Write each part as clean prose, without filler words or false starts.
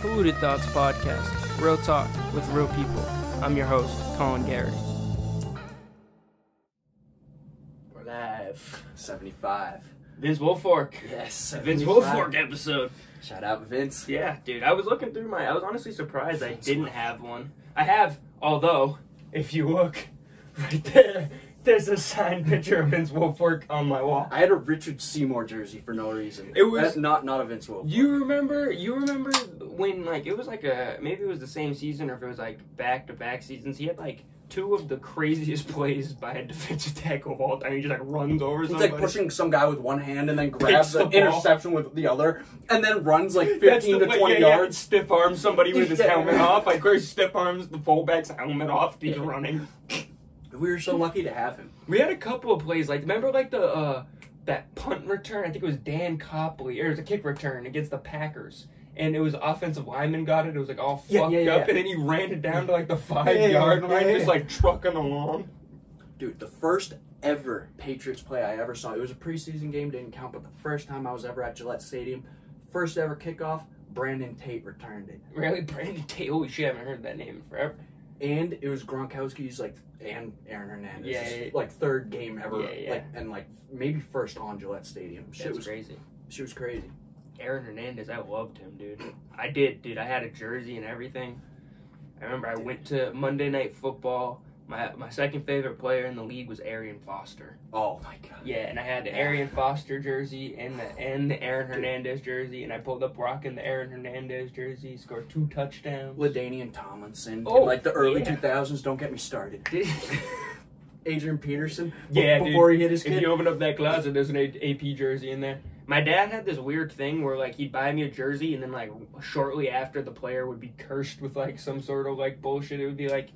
Polluted Thoughts Podcast, real talk with real people. I'm your host, Colin Gary. We're live. 75. Vince Wilfork. Yes, 75. Vince Wilfork episode. Shout out Vince. Yeah, dude, I was looking through I was honestly surprised I didn't have one. I have, although, if you look, right there, there's a signed picture of Vince Wilfork on my wall. I had a Richard Seymour jersey for no reason. It was not a Vince Wilfork. You remember when, like, it was like maybe it was the same season or if it was like back-to-back seasons, he had like two of the craziest plays by a defensive tackle of all time. He just like runs over somebody. He's like pushing some guy with one hand and then grabs the the interception with the other and then runs like 15 to 20 yards. Stiff arms somebody with his helmet off. Like, where he stiff arms the fullback's helmet off. He's running. We were so lucky to have him. We had a couple of plays, like, remember, like, that punt return? I think it was Dan Copley, or it was a kick return against the Packers. And it was offensive lineman got it. It was, like, all fucked up. And then he ran it down to, like, the 5-yard line, just, like, trucking along. Dude, the first ever Patriots play I ever saw, it was a preseason game, didn't count, but the first time I was ever at Gillette Stadium, first ever kickoff, Brandon Tate returned it. Really? Brandon Tate? Holy shit, I haven't heard that name in forever. And it was Gronkowski's, like, and Aaron Hernandez's, like, third game ever. Like, and, like, maybe first on Gillette Stadium. Shit was crazy. Shit was crazy. Aaron Hernandez, I loved him, dude. I did, dude. I had a jersey and everything. I remember I went to Monday Night Football. My second favorite player in the league was Arian Foster. Oh, my God. Yeah, and I had the Arian Foster jersey and the Aaron Hernandez jersey, and I pulled up rocking the Aaron Hernandez jersey, scored 2 touchdowns. LaDainian Tomlinson. In, like, the early 2000s, don't get me started. Adrian Peterson. Before he hit his kid. If you open up that closet, there's an AP jersey in there. My dad had this weird thing where, like, he'd buy me a jersey, and then, like, shortly after, the player would be cursed with, like, some sort of, like, bullshit. It would be, like,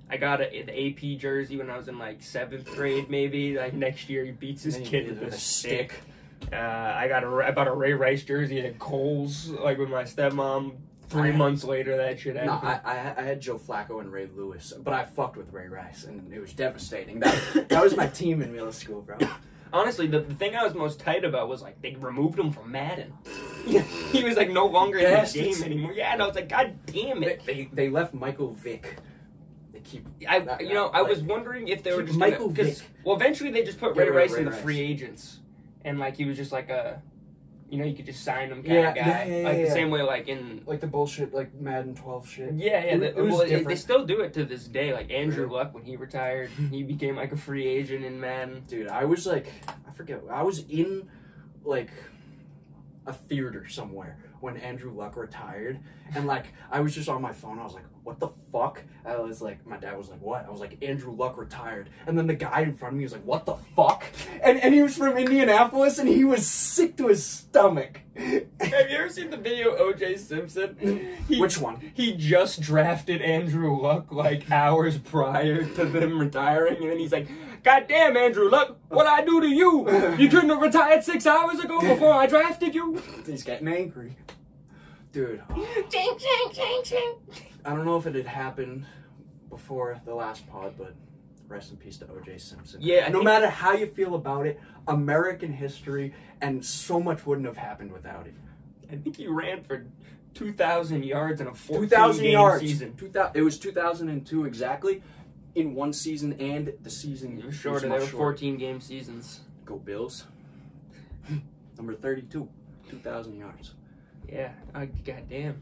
I got the AP jersey when I was in, like, 7th grade, maybe. Like, next year, he beats his kid with a stick. I bought a Ray Rice jersey at Kohl's, like, with my stepmom. 3 months later, that shit happened. No, I had Joe Flacco and Ray Lewis, but I fucked with Ray Rice, and it was devastating. That was my team in middle school, bro. Honestly, the thing I was most tight about was, like, they removed him from Madden. He was, like, no longer in the game anymore. Yeah, and I was like, God damn it. They left Michael Vick. I was wondering if they were just Michael Vick. Well, eventually they just put Ray Rice in the free agents, and like he was just like you could just sign him kind of guy, the same way like in like the bullshit like Madden 12 shit. They still do it to this day. Like Andrew Luck, when he retired, he became like a free agent in Madden. Dude, I was like, I was in like a theater somewhere when Andrew Luck retired, and like I was just on my phone. I was like, what the fuck? I was like, my dad was like, what? I was like, Andrew Luck retired, and then the guy in front of me was like, what the fuck? And he was from Indianapolis, and he was sick to his stomach. Have you ever seen the video O.J. Simpson? Which one? He just drafted Andrew Luck like hours prior to them retiring, and then he's like, God damn, Andrew Luck, what'd I do to you? You couldn't have retired 6 hours ago before I drafted you? He's getting angry. Dude. Ching, ching, ching, ching. I don't know if it had happened before the last pod, but rest in peace to O.J. Simpson. Yeah. No matter how you feel about it, American history, and so much wouldn't have happened without it. I think he ran for 2,000 yards in a 14-game season. It was 2002 exactly, in one season, and the season it was shorter. They were 14-game seasons. Go Bills. Number 32, 2,000 yards. Yeah, goddamn.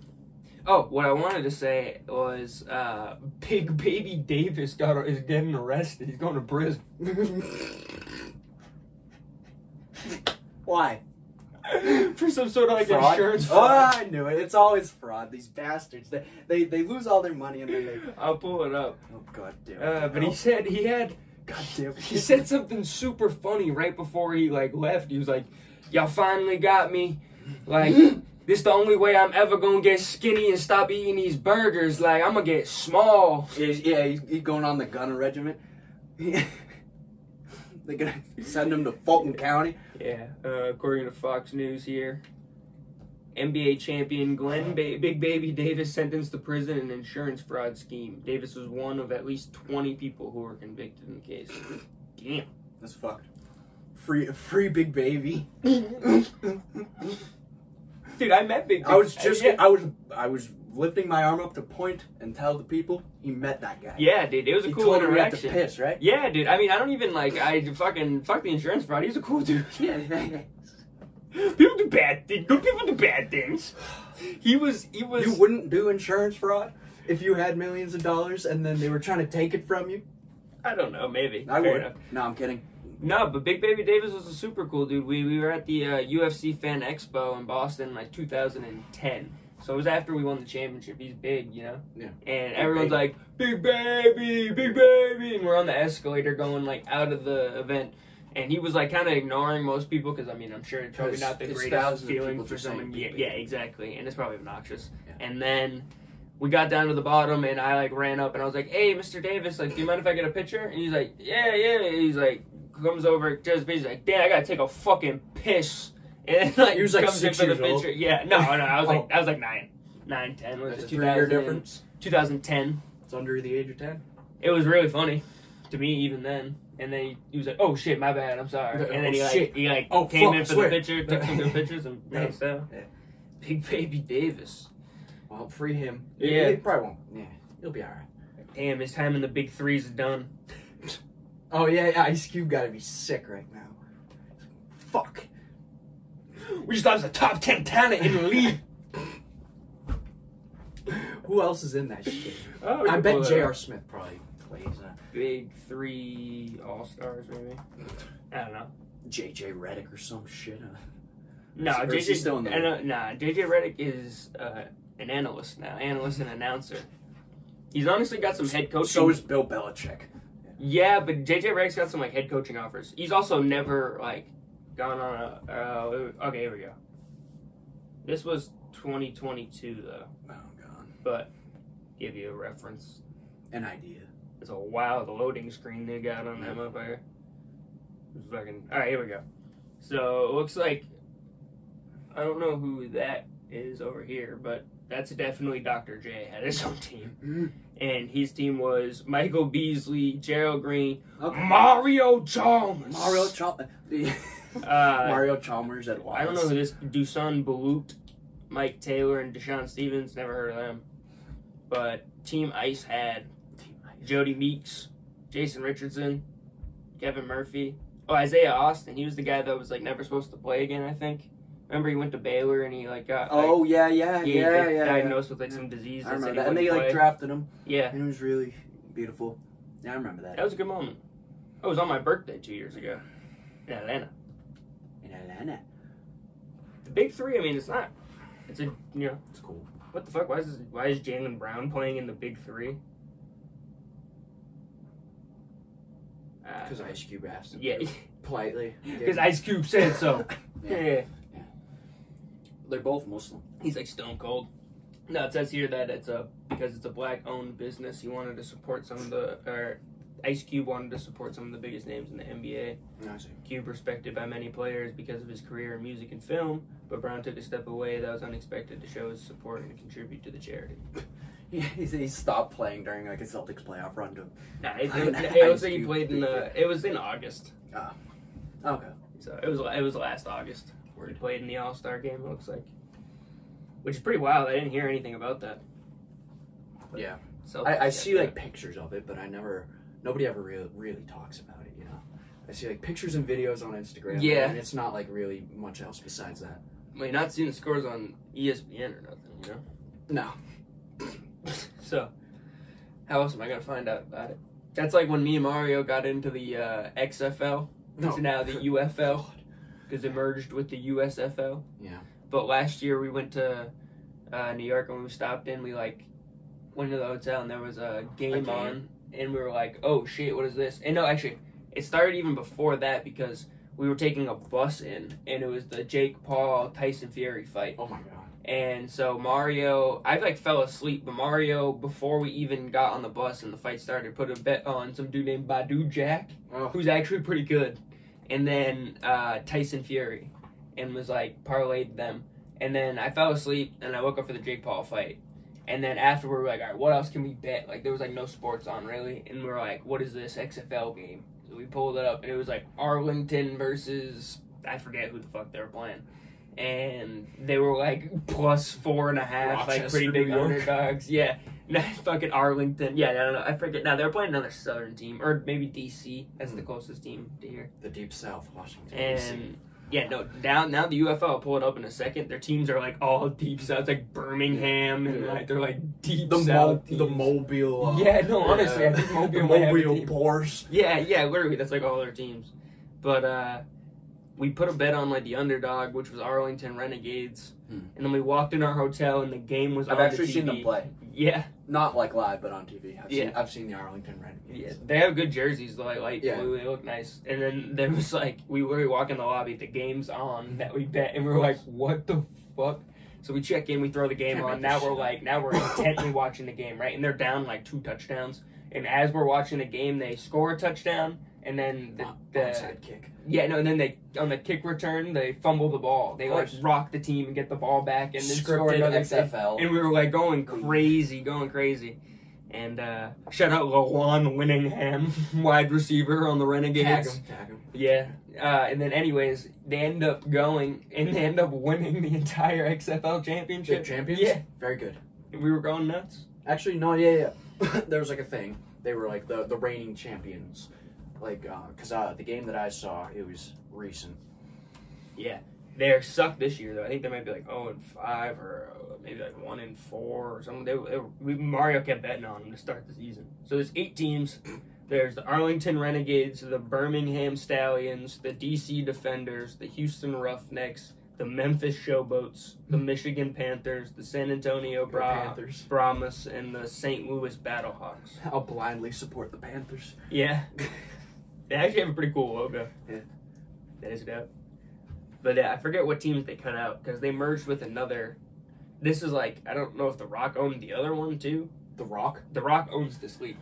Oh, what I wanted to say was, Big Baby Davis is getting arrested. He's going to prison. Why? For some sort of like fraud? Insurance fraud. Oh, I knew it. It's always fraud. These bastards. They lose all their money and then they. I'll pull it up. Oh God damn it. But he said he had. God damn. He said something super funny right before he like left. He was like, "Y'all finally got me. Like, this the only way I'm ever gonna get skinny and stop eating these burgers. Like, I'm gonna get small." Yeah, he's going on the gunner regiment. They're gonna send him to Fulton County. Yeah, according to Fox News here. NBA champion Glenn Big Baby Davis sentenced to prison in an insurance fraud scheme. Davis was one of at least 20 people who were convicted in the case. Damn. That's fucked. Free Big Baby. Dude, I met Big. I was lifting my arm up to point and tell the people he met that guy. Yeah, dude, it was a cool told him interaction. he had to piss, right? Yeah, dude. I mean, I don't even like. I fucking fuck the insurance fraud. He's a cool dude. Yeah. People do bad things. Good people do bad things. He was. You wouldn't do insurance fraud if you had millions of dollars and then they were trying to take it from you? I don't know. Maybe. I Fair would. enough. No, I'm kidding. No, but Big Baby Davis was a super cool dude. We were at the UFC Fan Expo in Boston, like 2010. So it was after we won the championship. He's big, you know? Yeah. And everyone's like, Big Baby, Big Baby. And we're on the escalator going, like, out of the event. And he was, like, kind of ignoring most people because, I mean, I'm sure it's probably not the greatest feeling for someone. Yeah, exactly. And it's probably obnoxious. Yeah. And then we got down to the bottom, and I, like, ran up, and I was like, hey, Mr. Davis, like, do you mind if I get a picture? And he's like, yeah. He's like, comes over, does he's like, Dan, I gotta take a fucking piss. And then, like, he was like comes 6 in for years the old. picture. Yeah, no, I was like 9, 10. Was That's it a 3-year difference? 2010. It's under the age of 10. It was really funny to me even then. And then he was like, "Oh shit, my bad, I'm sorry." And then he came in for the picture, took some good pictures, and nice stuff. Yeah. Big Baby Davis. Well, free him. Yeah, he probably won't. Yeah, he'll be all right. Damn, his time in the big threes is done. Oh yeah, Ice Cube gotta be sick right now. Fuck. We just lost a top 10 talent in the league. Who else is in that shit? Oh, I bet J.R. Smith probably plays that. Big 3 All-Stars, maybe. I don't know. J.J. Redick or some shit. No, JJ still in the J.J. Redick is an analyst now. Analyst and announcer. He's honestly got some head coaching. So is Bill Belichick. Yeah, but J.J. Redick's got some, like, head coaching offers. He's also never, like, gone on a... okay, here we go. This was 2022, though. Oh, God. But, give you a reference. An idea. It's a wow, the loading screen they got on that motherfucker. Fucking... Alright, here we go. So, it looks like... I don't know who that is over here, but that's definitely Dr. J had his own team. Mm-hmm. And his team was Michael Beasley, Gerald Green, Mario Chalmers. Mario Chalmers at Wallace. I don't know who this Dusan Balut, Mike Taylor, and Deshaun Stevens. Never heard of them. But Team Ice had Jody Meeks, Jason Richardson, Kevin Murphy. Oh, Isaiah Austin. He was the guy that was like never supposed to play again, I think. Remember he went to Baylor and he like got diagnosed with like some disease. I remember that. And they like drafted him. Yeah. And it was really beautiful. Yeah, I remember that. That was a good moment. It was on my birthday 2 years ago. In Atlanta. The big 3, I mean, it's not. It's it's cool. What the fuck? Why is Jaylen Brown playing in the big 3? Because Ice Cube asked him. Yeah. Politely. Because Ice Cube said so. Yeah. They're both Muslim. He's like stone cold. No, it says here that it's because it's a black-owned business. He wanted to support Ice Cube wanted to support some of the biggest names in the NBA. I see. Cube respected by many players because of his career in music and film, but Brown took a step away that was unexpected to show his support and contribute to the charity. He stopped playing during like a Celtics playoff run to. Nah, it was like he played in it was in August. Oh, okay. So it was last August where he played in the All-Star game. It looks like, which is pretty wild. I didn't hear anything about that. But yeah, I see like pictures of it, but nobody ever really talks about it. You know, I see like pictures and videos on Instagram. Yeah, and it's not like really much else besides that. Well, you're not seeing the scores on ESPN or nothing, you know? No. So, how else am I gonna find out about it? That's like when me and Mario got into the XFL. No. It's now the UFL because it merged with the USFL. Yeah. But last year we went to New York and we stopped in. We like went to the hotel and there was a game on, and we were like, "Oh shit, what is this?" And no, actually, it started even before that because we were taking a bus in, and it was the Jake Paul Tyson Fury fight. Oh my god. And so Mario, I like fell asleep, but Mario, before we even got on the bus and the fight started, put a bet on some dude named Badu Jack, who's actually pretty good. And then Tyson Fury, and was like parlayed them. And then I fell asleep, and I woke up for the Jake Paul fight. And then after we were like, all right, what else can we bet? Like there was like no sports on really, and we were like, what is this XFL game? So we pulled it up, and it was like Arlington versus I forget who the fuck they were playing. and they were like plus 4.5, like pretty big Rochester, New York. underdogs. Yeah, fucking Arlington. Yeah, I don't know. I forget. Now they were playing another Southern team, or maybe DC. That's the closest team to here. The Deep South, Washington, And DC. yeah, no, down now the UFL. I'll pull it up in a second. Their teams are like all deep south, like Birmingham, and like they're like deep south. The Mobile. Yeah, no, honestly, I think Mobile the might have a Mobile team. Boars. Yeah, literally, that's like all their teams. But we put a bet on like the underdog, which was Arlington Renegades, and then we walked in our hotel, and the game was. I've on actually the TV. seen them play. Yeah, Not like live, but on TV. Yeah. I've seen the Arlington Renegades. yeah, they have good jerseys, like light Yeah. blue. They look nice. And then there was like we literally walk in the lobby, the game's on that we bet, and we were like, what the fuck? So we check in, we throw the game Can't on. make this Now we're intently watching the game, right? And they're down like 2 touchdowns. And as we're watching the game, they score a touchdown, and then the Onside kick. yeah, no, and then they on the kick return they fumble the ball. They like course. rock the team and get the ball back, and then score Scripted another XFL. and we were like going crazy. And shout out Lawan Winningham, wide receiver on the Renegades. Tag him. Yeah. And then anyways, they end up going and they end up winning the entire XFL championship. The champions? Yeah. Very good. We were going nuts. Actually, no, yeah. There was like a thing. They were like the reigning champions. Like, because the game that I saw, it was recent. Yeah. They sucked this year though. I think they might be like 0-5 or maybe like 1-4 or something. Mario kept betting on them to start the season. So there's 8 teams. There's the Arlington Renegades, the Birmingham Stallions, the DC Defenders, the Houston Roughnecks, the Memphis Showboats, the Michigan Panthers, the San Antonio Panthers. Brahmas, and the St. Louis Battlehawks. I'll blindly support the Panthers. Yeah. They actually have a pretty cool logo. Yeah. That is dope. But I forget what teams they cut out because they merged with another. This is like, I don't know if The Rock owned the other one too. The Rock? The Rock owns this league.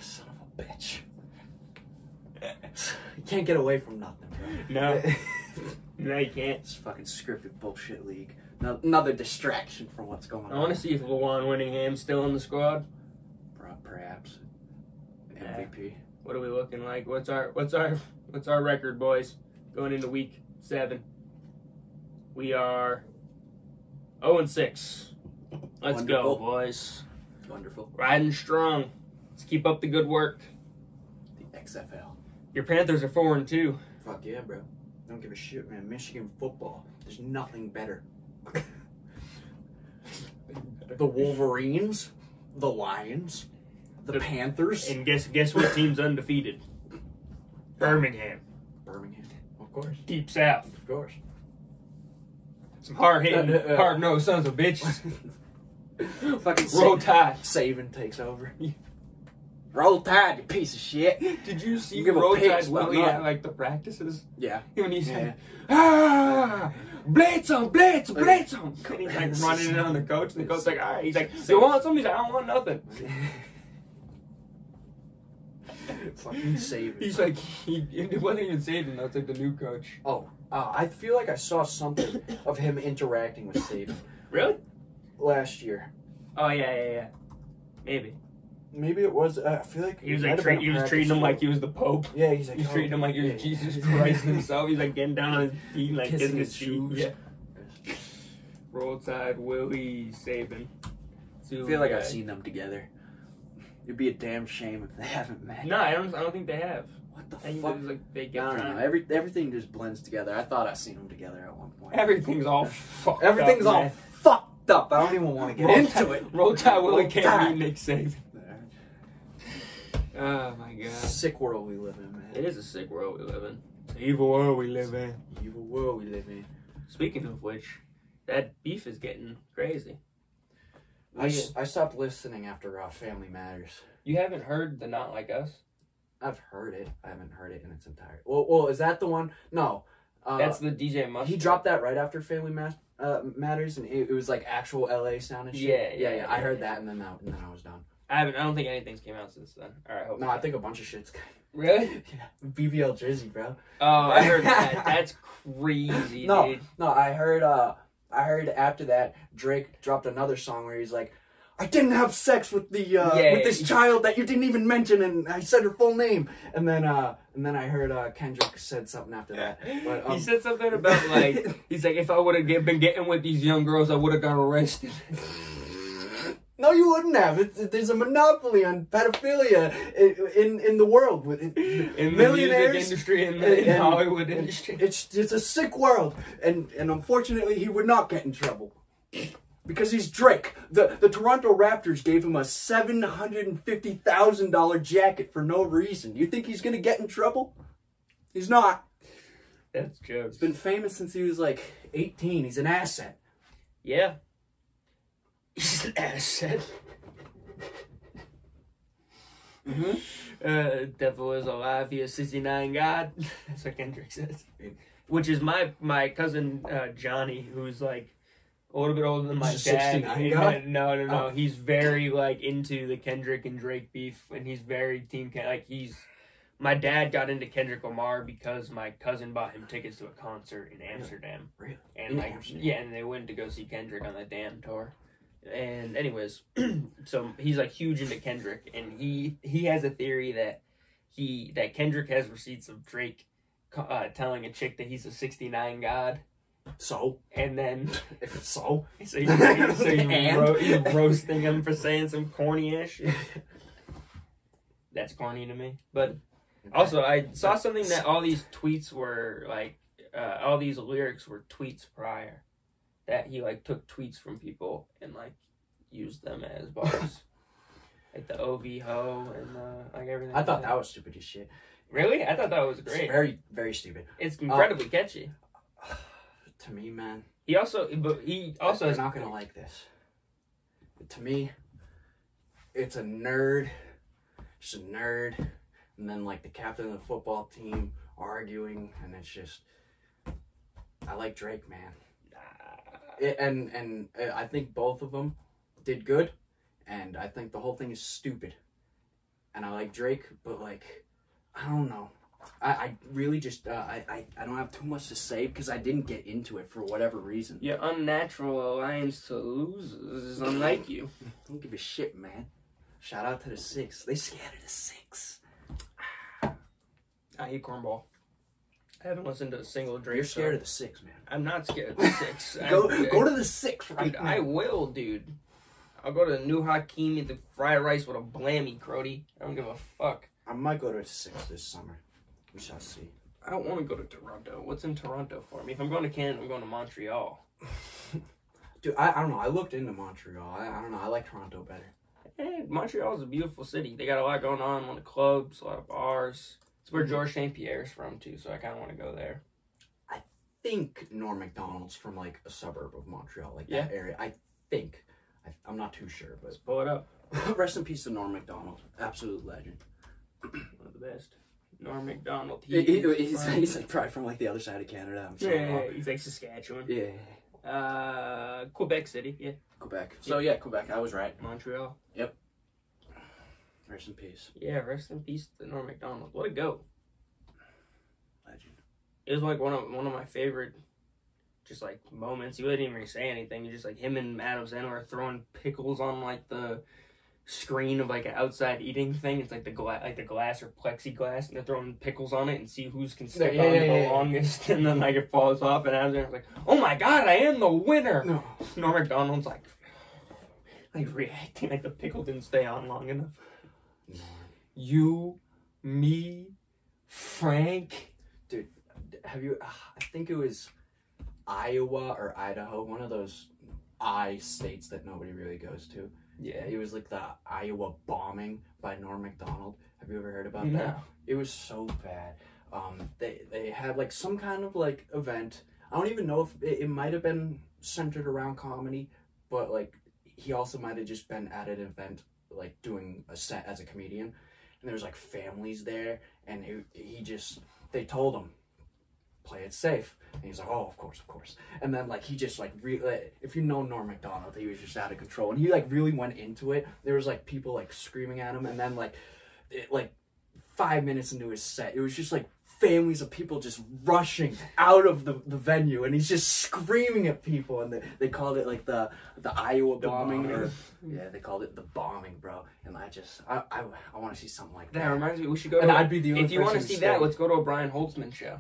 Son of a bitch. You can't get away from nothing, bro. No. No, you can't. It's fucking scripted bullshit league. Another distraction from what's going on. I want to see if Lawan Winningham's still in the squad. Perhaps. MVP. What are we looking like? What's our record, boys? Going into week 7. We are 0-6. Let's go, Wonderful. boys. Wonderful. Riding strong. Let's keep up the good work. The XFL. Your Panthers are 4-2. Fuck yeah, bro. Don't give a shit, man. Michigan football. There's nothing better. The Wolverines, the Lions, the Panthers, And guess what team's undefeated? Birmingham. Birmingham. Of course. Deep South. Of course. Some hard-hitting, hard-nosed sons of bitches. Fucking Roll Tide. Saban takes over. Roll Tide, you piece of shit. Did you see You give a Roll piss Tide about Willie nothing. at like the practices? Yeah. When he's Yeah. like, blitz him. And he's like running in on the coach, and the coach's like, all right. He's like, you want something? He's like, I don't want nothing. Fucking Saban. He's like, it wasn't even Saban, though. It's like the new coach. Oh, I feel like I saw something of him interacting with Saban Really? last year. Oh, yeah. Maybe. Maybe it was. I feel like He was it like might have been a he was practice treating him field. like he was the Pope. Yeah, he's like. He's treating him like he was yeah. Jesus Christ himself. He's like getting down on his feet, like Kissing kissing his his feet. shoes. Yeah. Roll Tide Willie Saban. I feel like I've seen them together. It'd be a damn shame if they haven't met. No, I don't think they have. What the I think fuck? it was like they I get don't know. trying. Everything just blends together. I thought I seen them together at one point. Everything's all fucked Everything's up, all man. fucked up. I don't even want to get into it. Roll Tide Willie Roll can't Tide. beat Nick Saban. Oh my god. Sick world we live in, man. It is a sick world we live in. It's an evil world we live in. Evil world we live in. Speaking of which, that beef is getting crazy. I stopped listening after Family Matters. You haven't heard the Not Like Us? I've heard it. I haven't heard it in its entirety. Well, is that the one? No. That's the DJ Mustard. He dropped that right after Family Matters, and it was like actual LA sound and shit. Yeah. I heard that, and then I was done. I don't think anything's came out since then. All right, hope No, I think a bunch of shit's. Really? Yeah, BBL Drizzy, bro. Oh, I heard that. That's crazy, No, dude. no, I heard after that Drake dropped another song where he's like, I didn't have sex with the with this child that you didn't even mention, and I said her full name. And then I heard Kendrick said something after that. But, he said something about like he's like, if I would have been getting with these young girls, I would have got arrested. No, you wouldn't have. There's a monopoly on pedophilia in the world. In the music industry, in the Hollywood industry. It's a sick world. And unfortunately, he would not get in trouble. Because he's Drake. The Toronto Raptors gave him a $750,000 jacket for no reason. You think he's going to get in trouble? He's not. That's jokes. He's been famous since he was like 18. He's an asset. Yeah. He's an asset. Devil is alive. He is 69 God. That's what Kendrick says. Which is my cousin Johnny, who's like a little bit older than my dad. No. Oh. He's very like into the Kendrick and Drake beef, and he's very team like he's. My dad got into Kendrick Lamar because my cousin bought him tickets to a concert in Amsterdam. Really? And like Amsterdam. Yeah, and they went to go see Kendrick on the damn tour. And anyways, so he's like huge into Kendrick, and he has a theory that Kendrick has receipts of Drake telling a chick that he's a 69 God. So? And then so he's roasting him for saying some corny ass shit. That's corny to me. But also I saw something that all these tweets were like all these lyrics were tweets prior. That he like took tweets from people and like used them as bars. Like the OV ho and like everything. I thought that was stupid as shit. Really? I thought that was great. It's very, very stupid. It's incredibly catchy. To me, man. He also You're not gonna like this. To me, it's a nerd. Just a nerd. And then like the captain of the football team arguing, and it's just I like Drake, man. And I think both of them did good, and I think the whole thing is stupid. And I like Drake, but like, I don't know. I really just I don't have too much to say because I didn't get into it for whatever reason. Your unnatural alliance to losers is unlike you. Don't give a shit, man. Shout out to the Six. They scared of the Six. I hate cornball. I haven't listened to a single Drake. You're scared of the Six, man. I'm not scared of the Six. Go to the Six right now. I will, dude. I'll go to the new Hakeem, eat the fried rice with a blammy, Crody. I don't give a fuck. I might go to the Six this summer. We shall see. I don't want to go to Toronto. What's in Toronto for me? If I'm going to Canada, I'm going to Montreal. Dude, I don't know. I looked into Montreal. I don't know. I like Toronto better. Hey, Montreal is a beautiful city. They got a lot going on. A lot of clubs, a lot of bars. It's where Georges St. Pierre is from, too, so I kind of want to go there. I think Norm Macdonald's from, like, a suburb of Montreal, like that area. I think. I'm not too sure, but... Let's pull it up. Rest in peace to Norm Macdonald. Absolute legend. One of the best. Norm Macdonald. He's like, probably from, like, the other side of Canada. I'm sure. Yeah, he's, like, Saskatchewan. Yeah. Quebec City, yeah. Quebec. So, yeah, Quebec. I was right. Montreal. Yep. Rest in peace. Yeah, rest in peace to Norm Macdonald. What a goat. Legend. It was like one of my favorite just like moments. He wouldn't even really say anything. He just like him and Adam Sandler are throwing pickles on like the screen of like an outside eating thing. It's like the glass or plexiglass, and they're throwing pickles on it and see who's can stick on the longest, and then like it falls off, and Adam Sandler's like, "Oh my god, I am the winner!" No. Norm Macdonald's like reacting like the pickle didn't stay on long enough. No. You, me, Frank. Dude, have you... I think it was Iowa or Idaho, one of those states that nobody really goes to. Yeah. It was like the Iowa bombing by Norm Macdonald. Have you ever heard about that? No. It was so bad. They had like some kind of like event. I don't even know if it might have been centered around comedy, but like he also might have just been at an event like doing a set as a comedian, and there was like families there, and they told him play it safe, and he's like, oh, of course, and then like he just like if you know Norm Macdonald, he was just out of control, and he like really went into it. There was like people like screaming at him, and then like 5 minutes into his set, it was just like families of people just rushing out of the venue, and he's just screaming at people, and they called it like the Iowa bombing, or yeah, they called it the bombing, bro. And I want to see something like that. That reminds me, we should go. And I'd be the only if you want to person see that, let's go to a Brian Holtzman show.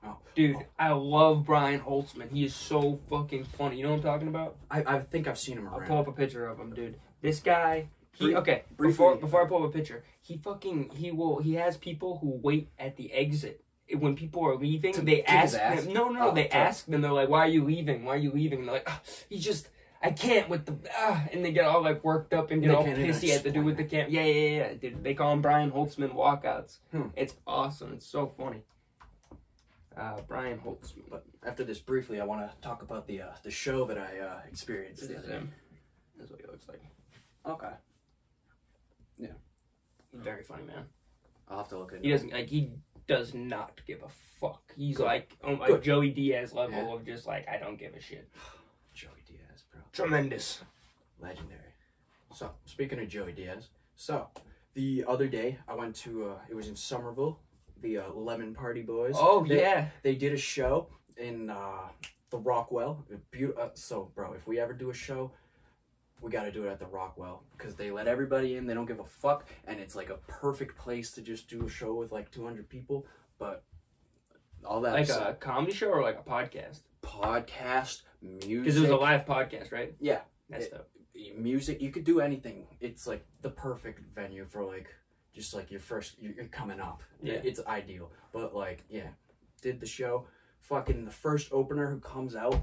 Oh. Dude, I love Brian Holtzman. He is so fucking funny. You know what I'm talking about? I think I've seen him around. I'll pull up a picture of him, dude. This guy. Before I pull up a picture, he has people who wait at the exit. When people are leaving, they ask them. No, they ask them. They're like, "Why are you leaving? Why are you leaving?" And they're like, I can't with the," and they get all like worked up and get all pissy at the dude with the camp. Yeah. Dude, they call him Brian Holtzman walkouts. It's awesome. It's so funny. Brian Holtzman. But after this, briefly, I want to talk about the show that I experienced. This is him. That's what he looks like. Okay. Yeah. He's very funny, man. I'll have to look at it. He does not give a fuck. He's Good. like Good. Joey Diaz level of just like, I don't give a shit. Joey Diaz, bro. Tremendous. Legendary. So, speaking of Joey Diaz, the other day I went to, it was in Somerville, the Lemon Party Boys. Oh, They did a show in the Rockwell. So, bro, if we ever do a show, we got to do it at the Rockwell, because they let everybody in. They don't give a fuck, and it's like a perfect place to just do a show with like 200 people. But all that like a comedy show or like a podcast? Podcast, music. Because it was a live podcast, right? Yeah, that's dope. Music, you could do anything. It's like the perfect venue for like just like you're coming up. Yeah, it's ideal. But like, yeah, did the show. Fucking the first opener who comes out,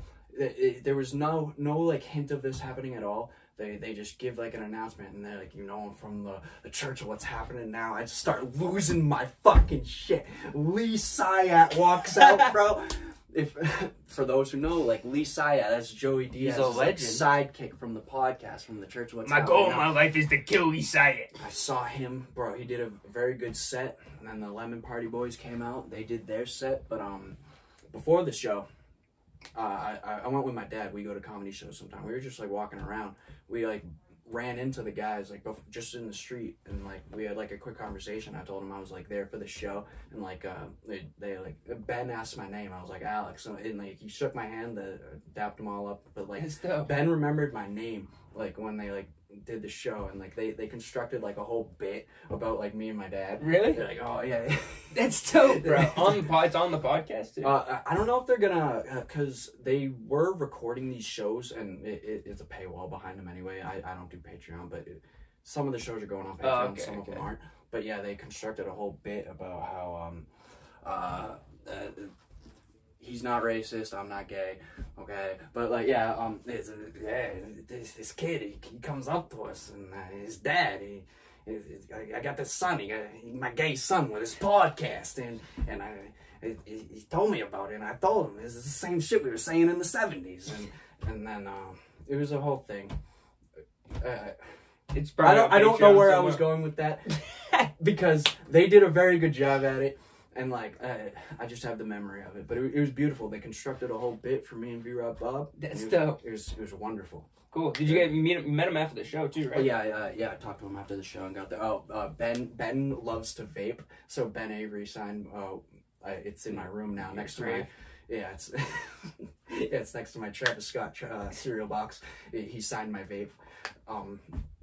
there was no like hint of this happening at all. They just give like an announcement, and they're like, I'm from the church of what's happening now. I just start losing my fucking shit. Lee Syatt walks out, bro. If for those who know, like Lee Syatt, that's Joey Diaz's a legend. Sidekick from the podcast, from the church of what's My happening goal now. in my life is to kill Lee Syatt. I saw him, bro. He did a very good set, and then the Lemon Party Boys came out. They did their set, but before the show, I went with my dad. We go to comedy shows sometimes. We were just like walking around. We like ran into the guys like just in the street, and like we had like a quick conversation. I told him I was like there for the show, and like they like Ben asked my name. I was like Alex, and like he shook my hand, dapped them all up. But like Ben remembered my name like when they like did the show, and like they constructed like a whole bit about like me and my dad. Really? They're like, oh yeah, that's dope, bro. It's on the podcast too. I don't know if they're gonna, because they were recording these shows, and it's a paywall behind them anyway. I don't do Patreon, but some of the shows are going on Patreon, some of them aren't. But yeah, they constructed a whole bit about how he's not racist, I'm not gay, okay? But like, this kid, he comes up to us, and his dad, I got this son, my gay son with his podcast, and he told me about it, and I told him, this is the same shit we were saying in the 70s, and then it was a whole thing. I don't know where I was going with that, because they did a very good job at it. And like, I just have the memory of it, but it was beautiful. They constructed a whole bit for me and V-Rob Bob. That's dope. It was wonderful. Cool. Did you met him after the show too, right? Yeah. I talked to him after the show and got there. Ben loves to vape, so Ben Avery signed. It's in my room now, next to my. Yeah, it's next to my Travis Scott cereal box. He signed my vape.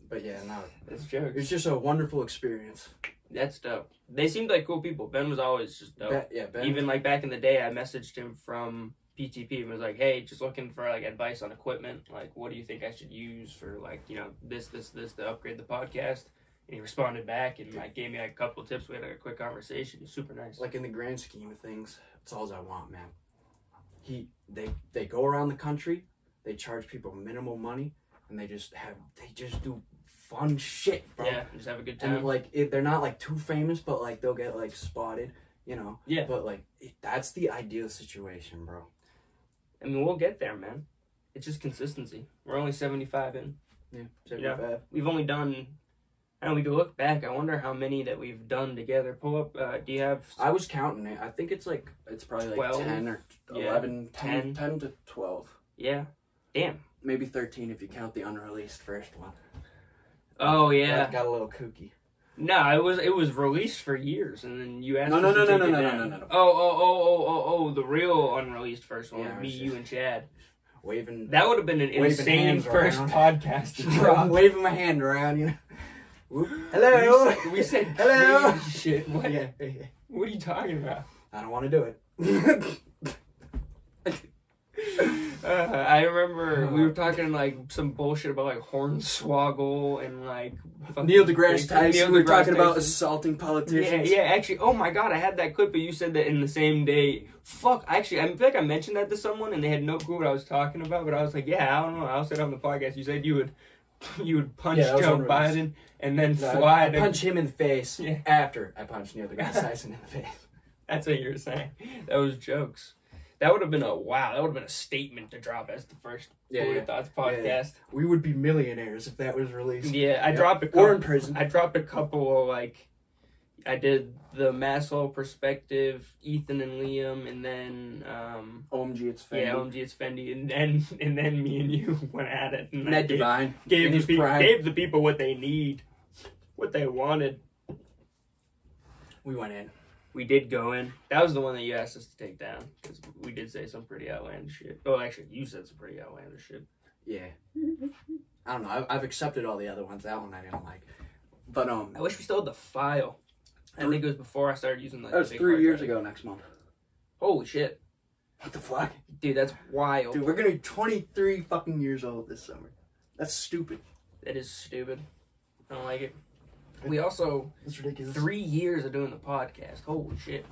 But yeah, no, that's jokes. It was just a wonderful experience. That's dope. They seemed like cool people. Ben was always just dope. Ben. Even like back in the day, I messaged him from PTP and was like, "Hey, just looking for like advice on equipment. Like, what do you think I should use for like this to upgrade the podcast?" And he responded back and like gave me like a couple of tips. We had like a quick conversation. He was super nice. Like in the grand scheme of things, that's all I want, man. They go around the country, they charge people minimal money, and they just do fun shit, bro. Yeah, just have a good time. And like they're not like too famous, but like they'll get like spotted, Yeah. But like that's the ideal situation, bro. I mean, we'll get there, man. It's just consistency. We're only 75 in. Yeah, 75. We've only done. I don't know, we could look back. I wonder how many that we've done together. Pull up. Do you have? I was counting it. I think it's probably 12? like 10 or 11, 10 to 12. Yeah. Damn. Maybe 13 if you count the unreleased first one. Oh yeah. Got a little kooky. No, it was released for years, and then you asked. No. Oh, the real unreleased first one. Yeah, Me, you, and Chad. Waving. That would have been an insane first podcast to I'm drop. waving my hand around, you know. Hello. We said hello. crazy shit. What? Yeah. What are you talking about? I don't want to do it. I remember we were talking like some bullshit about like Hornswoggle and like Neil deGrasse Tyson. We were talking about Tyson. assaulting politicians. Yeah, actually, oh my god, I had that clip, but you said that in the same day. Fuck, actually, I feel like I mentioned that to someone and they had no clue what I was talking about, but I was like, yeah, I don't know. I said on the podcast, you said you would punch Joe Biden and then fly. I punch him in the face Yeah. after I punch Neil deGrasse Tyson in the face. That's what you were saying. That was jokes. That would have been a statement to drop as the first Polluted Thoughts podcast. Yeah. We would be millionaires if that was released. Yeah, I dropped a couple. Or in prison. I dropped a couple of like, I did the Maslow perspective, Ethan and Liam, and then OMG, it's Fendi. Yeah, OMG, it's Fendi, and then me and you went at it. And Ned Divine gave the people what they need, what they wanted. We went in. We did go in. That was the one that you asked us to take down because we did say some pretty outlandish shit. Oh, actually, you said some pretty outlandish shit. Yeah. I don't know. I've accepted all the other ones. That one I didn't like. But I wish we still had the file. I think it was before I started using that was 3 years ago next month. Holy shit. What the fuck? Dude, that's wild. Dude, we're gonna be 23 fucking years old this summer. That's stupid. That is stupid. I don't like it. We also... That's ridiculous. 3 years of doing the podcast. Holy shit.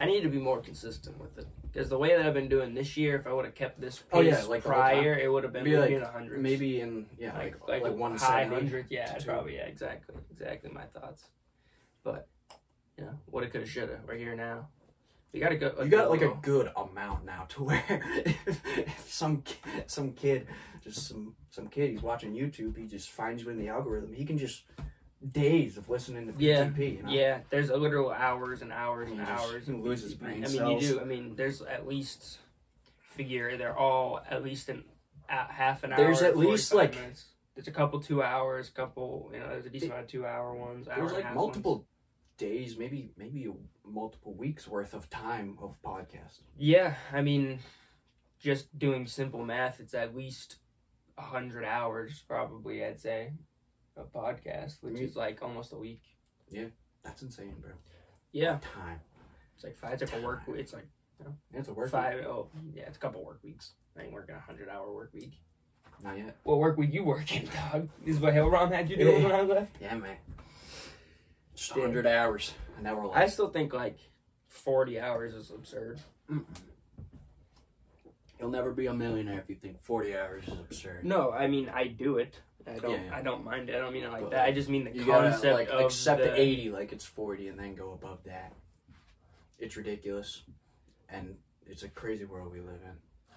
I need to be more consistent with it. Because the way that I've been doing this year, if I would have kept this pace prior, it would have been maybe in the hundreds. Maybe in, like 170. High hundred, yeah, probably, yeah, exactly my thoughts. But, you know, woulda, coulda, shoulda. We're here now. You got a good amount now to where if some kid, just some kid, he's watching YouTube, he just finds you in the algorithm. He can just days of listening to PTP. You know? Yeah. There's a literal hours and hours and hours. He loses brain cells. I mean, you do. I mean, there's at least figure they're all at least in half an hour. There's at least like minutes. There's a couple 2 hours, there's a decent amount of 2 hour ones. There's like multiple days, maybe multiple weeks worth of time of podcast. Yeah, I mean, just doing simple math, it's at least 100 hours probably, I'd say, a podcast, which is like almost a week. Yeah, that's insane, bro. Yeah. Time. It's like five. It's like a work. It's like it's a work 5. Week. Oh, yeah, it's a couple work weeks. I ain't working 100-hour work week. Not yet. What work week you working, dog? This is what Hillrom had you doing when I left. Yeah, man. Just 100 hours. And now we're like... I still think like 40 hours is absurd. You'll never be a millionaire if you think 40 hours is absurd. No, I mean I do it. I don't. Yeah. I don't mind it. I don't mean it like that. I just mean the you concept gotta, like, of accept 80 like it's 40 and then go above that. It's ridiculous, and it's a crazy world we live in.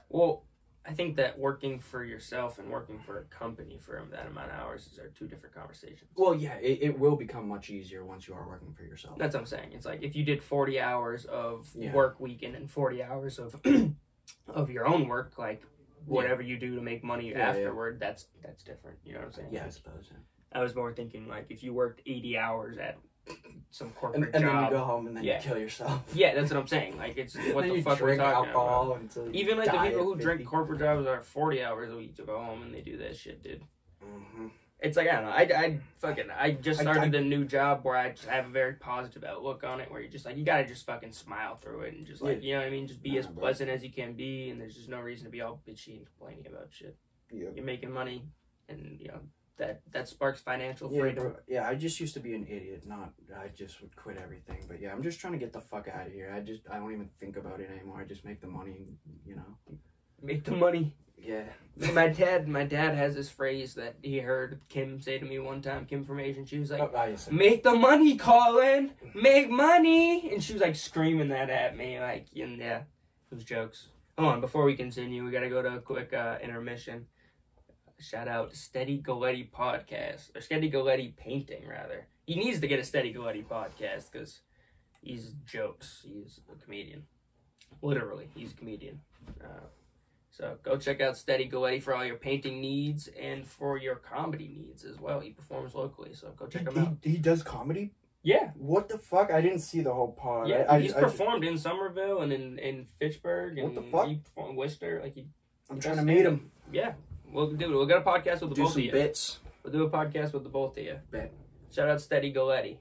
Well, I think that working for yourself and working for a company for that amount of hours are two different conversations. Well, yeah, it will become much easier once you are working for yourself. That's what I'm saying. It's like if you did 40 hours of work week and then 40 hours of of your own work, like whatever you do to make money afterward, that's different. You know what I'm saying? Yeah, I suppose. Yeah. I was more thinking like if you worked 80 hours at some corporate and job, then you go home and then you kill yourself. Yeah, that's what I'm saying. Like it's what the fuck we're talking about. Even like the people who drink corporate jobs are 40 hours a week to go home and they do that shit, dude. Mm-hmm. It's like, I don't know, I just started a new job where I just have a very positive outlook on it, where you're just like, you gotta just fucking smile through it and just like, you know what I mean? Just be as pleasant as you can be, and there's just no reason to be all bitchy and complaining about shit. Yeah. You're making money, and you know, that sparks financial freedom. Yeah, I just used to be an idiot, I just would quit everything. But yeah, I'm just trying to get the fuck out of here. I don't even think about it anymore. I just make the money, you know. Make the money. Yeah. My dad has this phrase that he heard Kim say to me one time, Kim from Asian. She was like, make the money, Colin! Make money! And she was like screaming that at me, like, and yeah, it was jokes. Hold on, before we continue, we gotta go to a quick intermission. Shout out Steady Galletti Podcast, or Steady Galletti Painting, rather. He needs to get a Steady Galletti Podcast, because he's jokes. He's a comedian. Literally, he's a comedian. So go check out Steady Galletti for all your painting needs and for your comedy needs as well. He performs locally, so go check him out. He does comedy? Yeah. What the fuck? I didn't see the whole pod. Yeah, he's performed in Somerville and in Fitchburg. And what the fuck? He performed in Worcester. I'm trying to meet him. Yeah. We'll get a podcast with the both of you. Do some bits. We'll do a podcast with the both of you. Bet. Shout out Steady Galletti.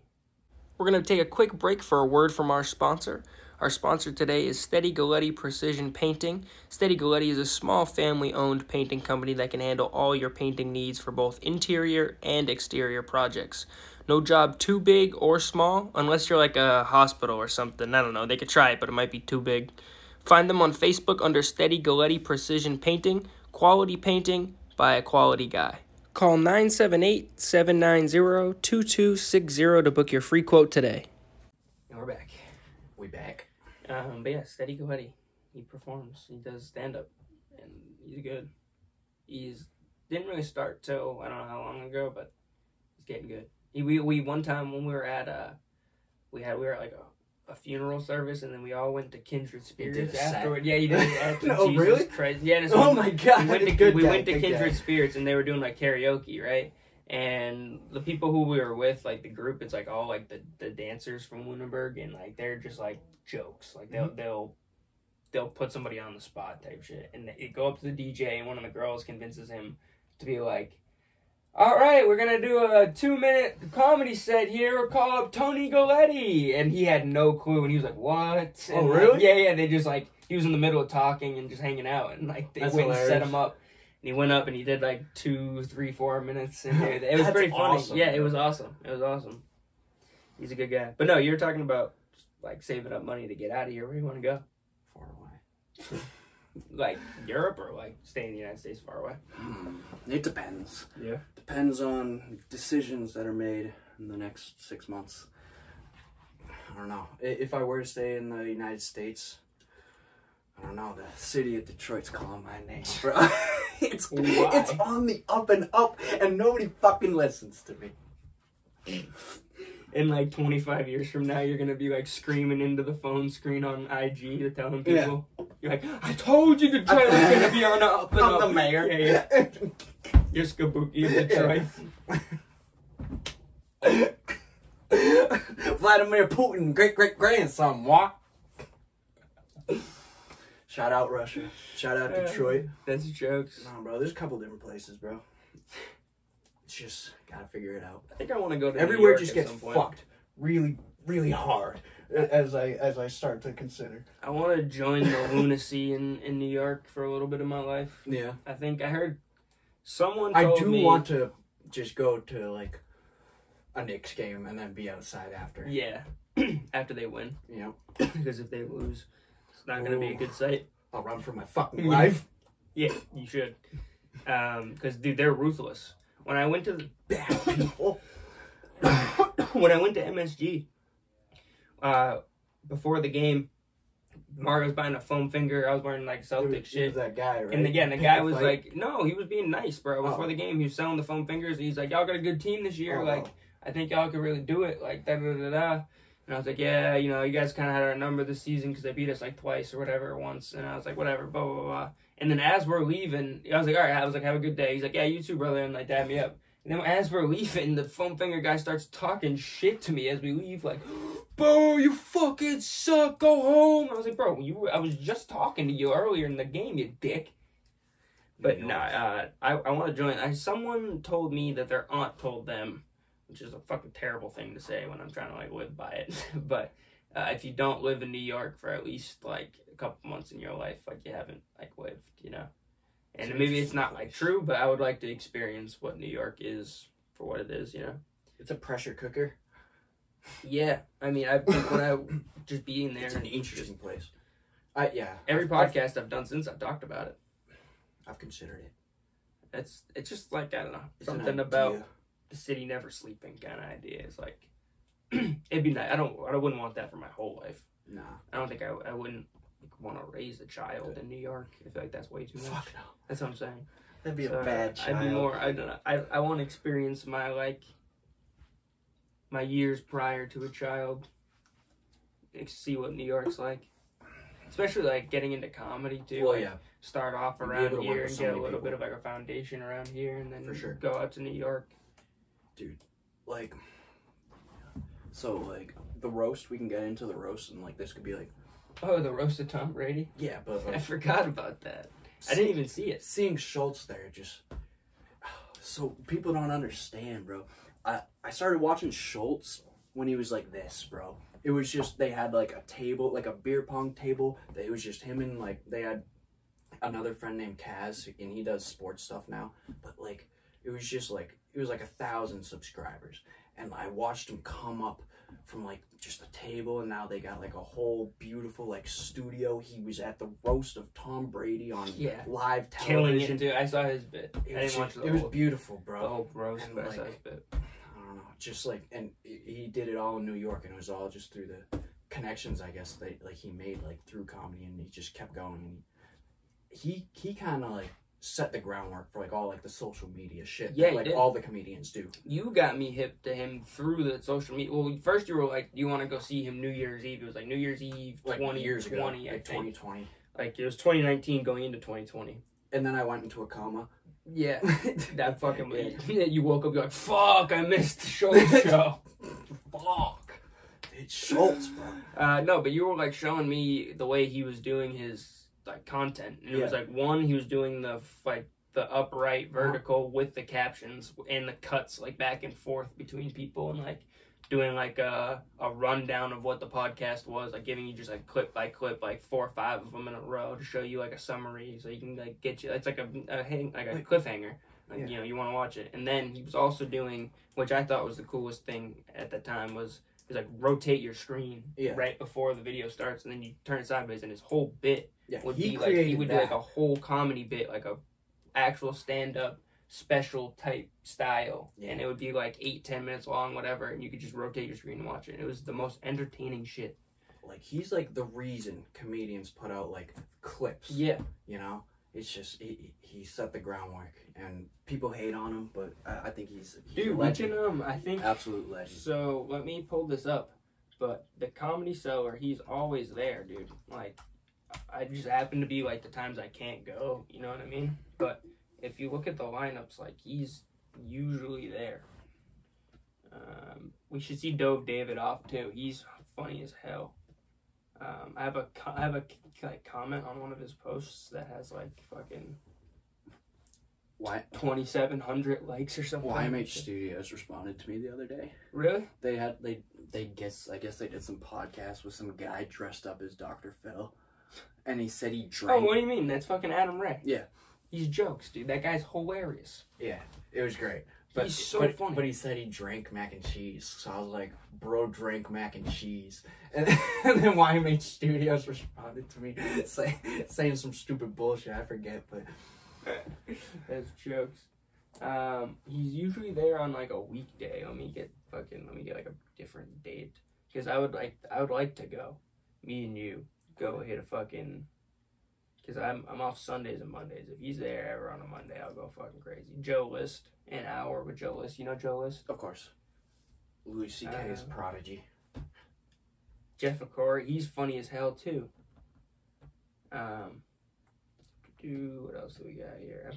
We're going to take a quick break for a word from our sponsor. Our sponsor today is Steady Galletti Precision Painting. Steady Galletti is a small family-owned painting company that can handle all your painting needs for both interior and exterior projects. No job too big or small, unless you're like a hospital or something. I don't know. They could try it, but it might be too big. Find them on Facebook under Steady Galletti Precision Painting. Quality painting by a quality guy. Call 978-790-2260 to book your free quote today. And we're back. We back. But yeah, Steady Galletti. He performs. He does stand-up. And he's good. Didn't really start till, I don't know how long ago, but he's getting good. We one time when we were at we were at like a funeral service, and then we all went to Kindred Spirits afterward. Yeah, he did it after. No, Jesus really? Christ. Yeah, Oh my god. We went to Kindred Spirits, and they were doing like karaoke, right? And the people who we were with, like the group, it's like all like the dancers from Lunenburg, and like they're just like jokes. Like they'll put somebody on the spot type shit, and they go up to the DJ, and one of the girls convinces him to be like, all right, we're going to do a 2-minute comedy set here. We'll call up Tony Galletti. And he had no clue. And he was like, what? And really? Yeah. They just like, he was in the middle of talking and just hanging out. And like, they went and set him up. And he went up and he did like 2, 3, 4 minutes. And it was pretty funny. Awesome, yeah, it was awesome. He's a good guy. But no, you were talking about just, like saving up money to get out of here. Where do you want to go? Far away. Like Europe or like stay in the United States far away? It depends. Yeah. Depends on decisions that are made in the next 6 months. I don't know. If I were to stay in the United States, I don't know. The city of Detroit's calling my name, bro. It's on the up and up, and nobody fucking listens to me. In like 25 years from now, you're going to be like screaming into the phone screen on IG to telling people. Yeah. You're like, I told you Detroit was going to be on the up and up. I'm the mayor. Yeah. You're Skiboky of Detroit. Vladimir Putin, great-great-grandson, what? Shout out Russia. Shout out Detroit. That's jokes. No, bro, there's a couple different places, bro. It's just gotta figure it out. I think I want to go to everywhere. New York just at gets some point. fucked really, really hard as I start to consider. I want to join the lunacy in New York for a little bit of my life. Yeah, I think I heard someone told me. I do want to just go to like a Knicks game and then be outside after. Yeah, after they win. Yeah, because if they lose, it's not gonna be a good sight. I'll run for my fucking life. Yeah, you should. Because dude, they're ruthless. When I went to the bad people, when I went to MSG, before the game, Mario was buying a foam finger. I was wearing like Celtic shit. He was that guy, right? And again, the guy was like, no, he was being nice, bro. Before the game, he was selling the foam fingers. He's like, y'all got a good team this year. Like, I think y'all could really do it. Like, da-da-da-da. And I was like, yeah, you know, you guys kind of had our number this season because they beat us like twice or whatever once. And I was like, whatever, blah, blah, blah. And then as we're leaving, I was like, all right. I was like, have a good day. He's like, yeah, you too, brother. And like, dab me up. And then as we're leaving, the foam finger guy starts talking shit to me as we leave. Like, bro, you fucking suck. Go home. I was like, bro, I was just talking to you earlier in the game, you dick. But I want to join. Someone told me that their aunt told them, which is a fucking terrible thing to say when I'm trying to like live by it. But if you don't live in New York for at least like a couple months in your life, like you haven't like lived, you know. And maybe it's not like true, but I would like to experience what New York is for what it is, you know. It's a pressure cooker. Yeah, I mean, I think when I just being there, it's an interesting place. Every podcast I've done since I've talked about it, I've considered it. It's just like I don't know, something about the city never sleeping kind of idea. It's like it'd be nice. I wouldn't want that for my whole life. Nah, I don't think I wouldn't want to raise a child in New York. I feel like that's way too much. Fuck no. That's what I'm saying. That'd be a bad child. I'd be more. I don't know. I want to experience my years prior to a child. See what New York's like, especially like getting into comedy too. Well, like, yeah. start off You'd be around able to work here with and so get a many little people. bit of like a foundation around here, and then For sure. go out to New York. Dude, like, so like the roast, we can get into the roast, and like this could be like, Oh, the roast of Tom Brady. yeah, but I like, forgot about that. I didn't even see it. seeing Schultz there just, so people don't understand, bro. I started watching Schultz when he was like this, bro. It was just, they had like a table, like a beer pong table. It was just him and like, they had another friend named Kaz, and he does sports stuff now. But like, it was just like, it was like 1,000 subscribers. And I watched him come up from like just a table, and now they got like a whole beautiful like studio. He was at the roast of Tom Brady on live Killing television. it, dude. I saw his bit. I didn't watch It was beautiful, bro. the whole roast, And, but I saw like, his bit. I don't know, just like, and he did it all in New York, and it was all just through the connections, I guess, that like he made like through comedy, and he just kept going. And he kind of like set the groundwork for like all like the social media shit Yeah, that he like did. all the comedians do. You got me hip to him through the social media. Well, first you were like, you want to go see him New Year's Eve. It was like New Year's Eve Like 2020, years ago, I like think. 2020. Like, it was 2019 going into 2020. And then I went into a coma. Yeah, that fucking you woke up, you're like, fuck, I missed the show. Fuck. It's Schultz, bro. No, but you were like showing me the way he was doing his like content, and it was like he was doing the like the upright vertical with the captions and the cuts like back and forth between people, and like doing like a rundown of what the podcast was, like giving you just like clip by clip, like 4 or 5 of them in a row to show you like a summary, so you can like get you. It's like a cliffhanger. Like, you know, you want to watch it. And then he was also doing, which I thought was the coolest thing at the time, was like rotate your screen right before the video starts, and then you turn it sideways, and his whole bit would be like he would do like a whole comedy bit, like a actual stand up special type style, and it would be like 8-10 minutes long, whatever, and you could just rotate your screen and watch it. It was the most entertaining shit. Like, he's like the reason comedians put out like clips. Yeah, you know, it's just he set the groundwork, and people hate on him, but I think he's dude, a legend. we can I think Absolute legend. So let me pull this up. But the Comedy Cellar, he's always there, dude. Like, I just happen to be like the times I can't go, you know what I mean? But if you look at the lineups, like, he's usually there. We should see Dove David off too. He's funny as hell. I have a like comment on one of his posts that has like fucking 2,700 likes or something. YMH Studios responded to me the other day. Really? I guess they did some podcast with some guy dressed up as Dr. Phil, and he said he drank. Oh, what do you mean? That's fucking Adam Ray. Yeah. He's jokes, dude. That guy's hilarious. Yeah, it was great. But, he's so funny. But he said he drank mac and cheese. So I was like, bro drank mac and cheese. And then YMH Studios responded to me saying some stupid bullshit. I forget, but... That's jokes. He's usually there on like a weekday. Let me get like a different date. Because I would like to go. Me and you go hit a fucking... Because I'm off Sundays and Mondays. If he's there ever on a Monday, I'll go fucking crazy. Joe List, an hour with Joe List. You know Joe List? Of course. Louis C.K.'s prodigy. Jeff Corey, he's funny as hell too. What else do we got here?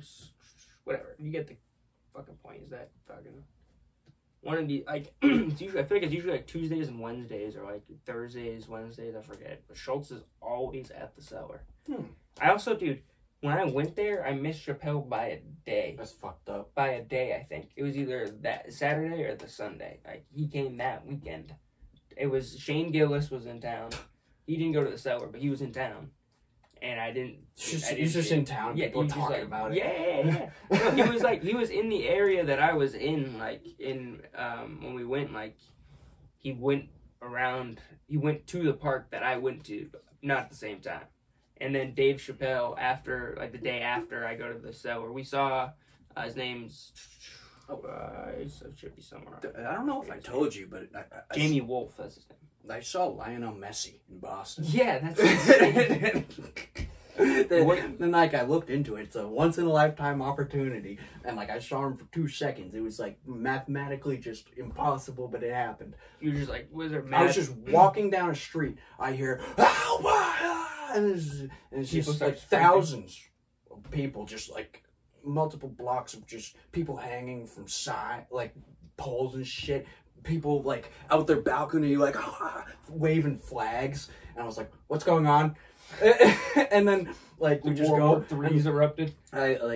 Whatever. You get the fucking point. Is that fucking one of the like? It's usually, I feel like it's usually like Tuesdays and Wednesdays, or like Thursdays, Wednesdays. I forget. But Schultz is always at the Cellar. I also, dude, when I went there, I missed Chappelle by a day. That's fucked up. By a day, I think. It was either that Saturday or the Sunday. Like, he came that weekend. It was Shane Gillis was in town. He didn't go to the Cellar, but he was in town. And I didn't... He's just in town. Yeah, people talking about it. Yeah. No, he was in the area that I was in, like, when we went, like, he went to the park that I went to, but not at the same time. And then Dave Chappelle, the day after I go to the Cellar, we saw, his name's, it should be somewhere. I don't know if I told you, but Jamie Wolf, that's his name. I saw Lionel Messi in Boston. Yeah, that's insane. Then, like, I looked into it. It's a once-in-a-lifetime opportunity. And, like, I saw him for 2 seconds. It was, like, mathematically just impossible, but it happened. You were just like, was there I was just walking down a street. I hear, and it's just, like, thousands people just like multiple blocks of just people hanging from side like poles and shit. People like out their balcony like waving flags, and I was like, "What's going on?" And then like we just go. Three's erupted.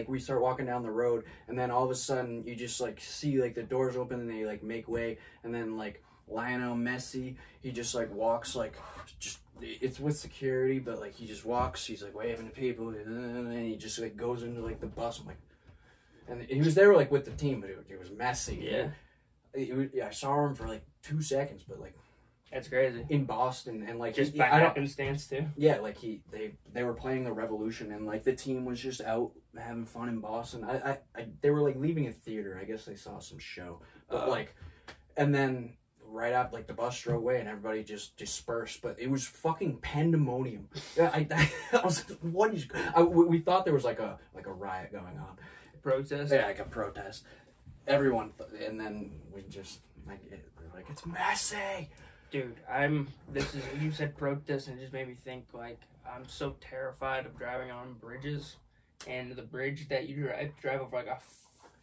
We start walking down the road, and then all of a sudden you just like see like the doors open and they like make way, and then like Lionel Messi, he just like walks like just it's with security, but like he just walks. He's like waving to people, and he just like goes into like the bus. I'm like, and he was there like with the team, but it was messy. Yeah. I saw him for like 2 seconds, but like that's crazy in Boston, and like just by happenstance too. Yeah, like they were playing the Revolution, and like the team was just out having fun in Boston. They were like leaving a theater. I guess they saw some show, but like, and then right up like the bus drove away and everybody just dispersed. But it was fucking pandemonium. Yeah, I was like, what is? We thought there was like a riot going on, protest. Yeah, like a protest. Everyone, and then we just like we're like it's messy. Dude, you said protest, and it just made me think, like, I'm so terrified of driving on bridges, and the bridge that you drive over, like, a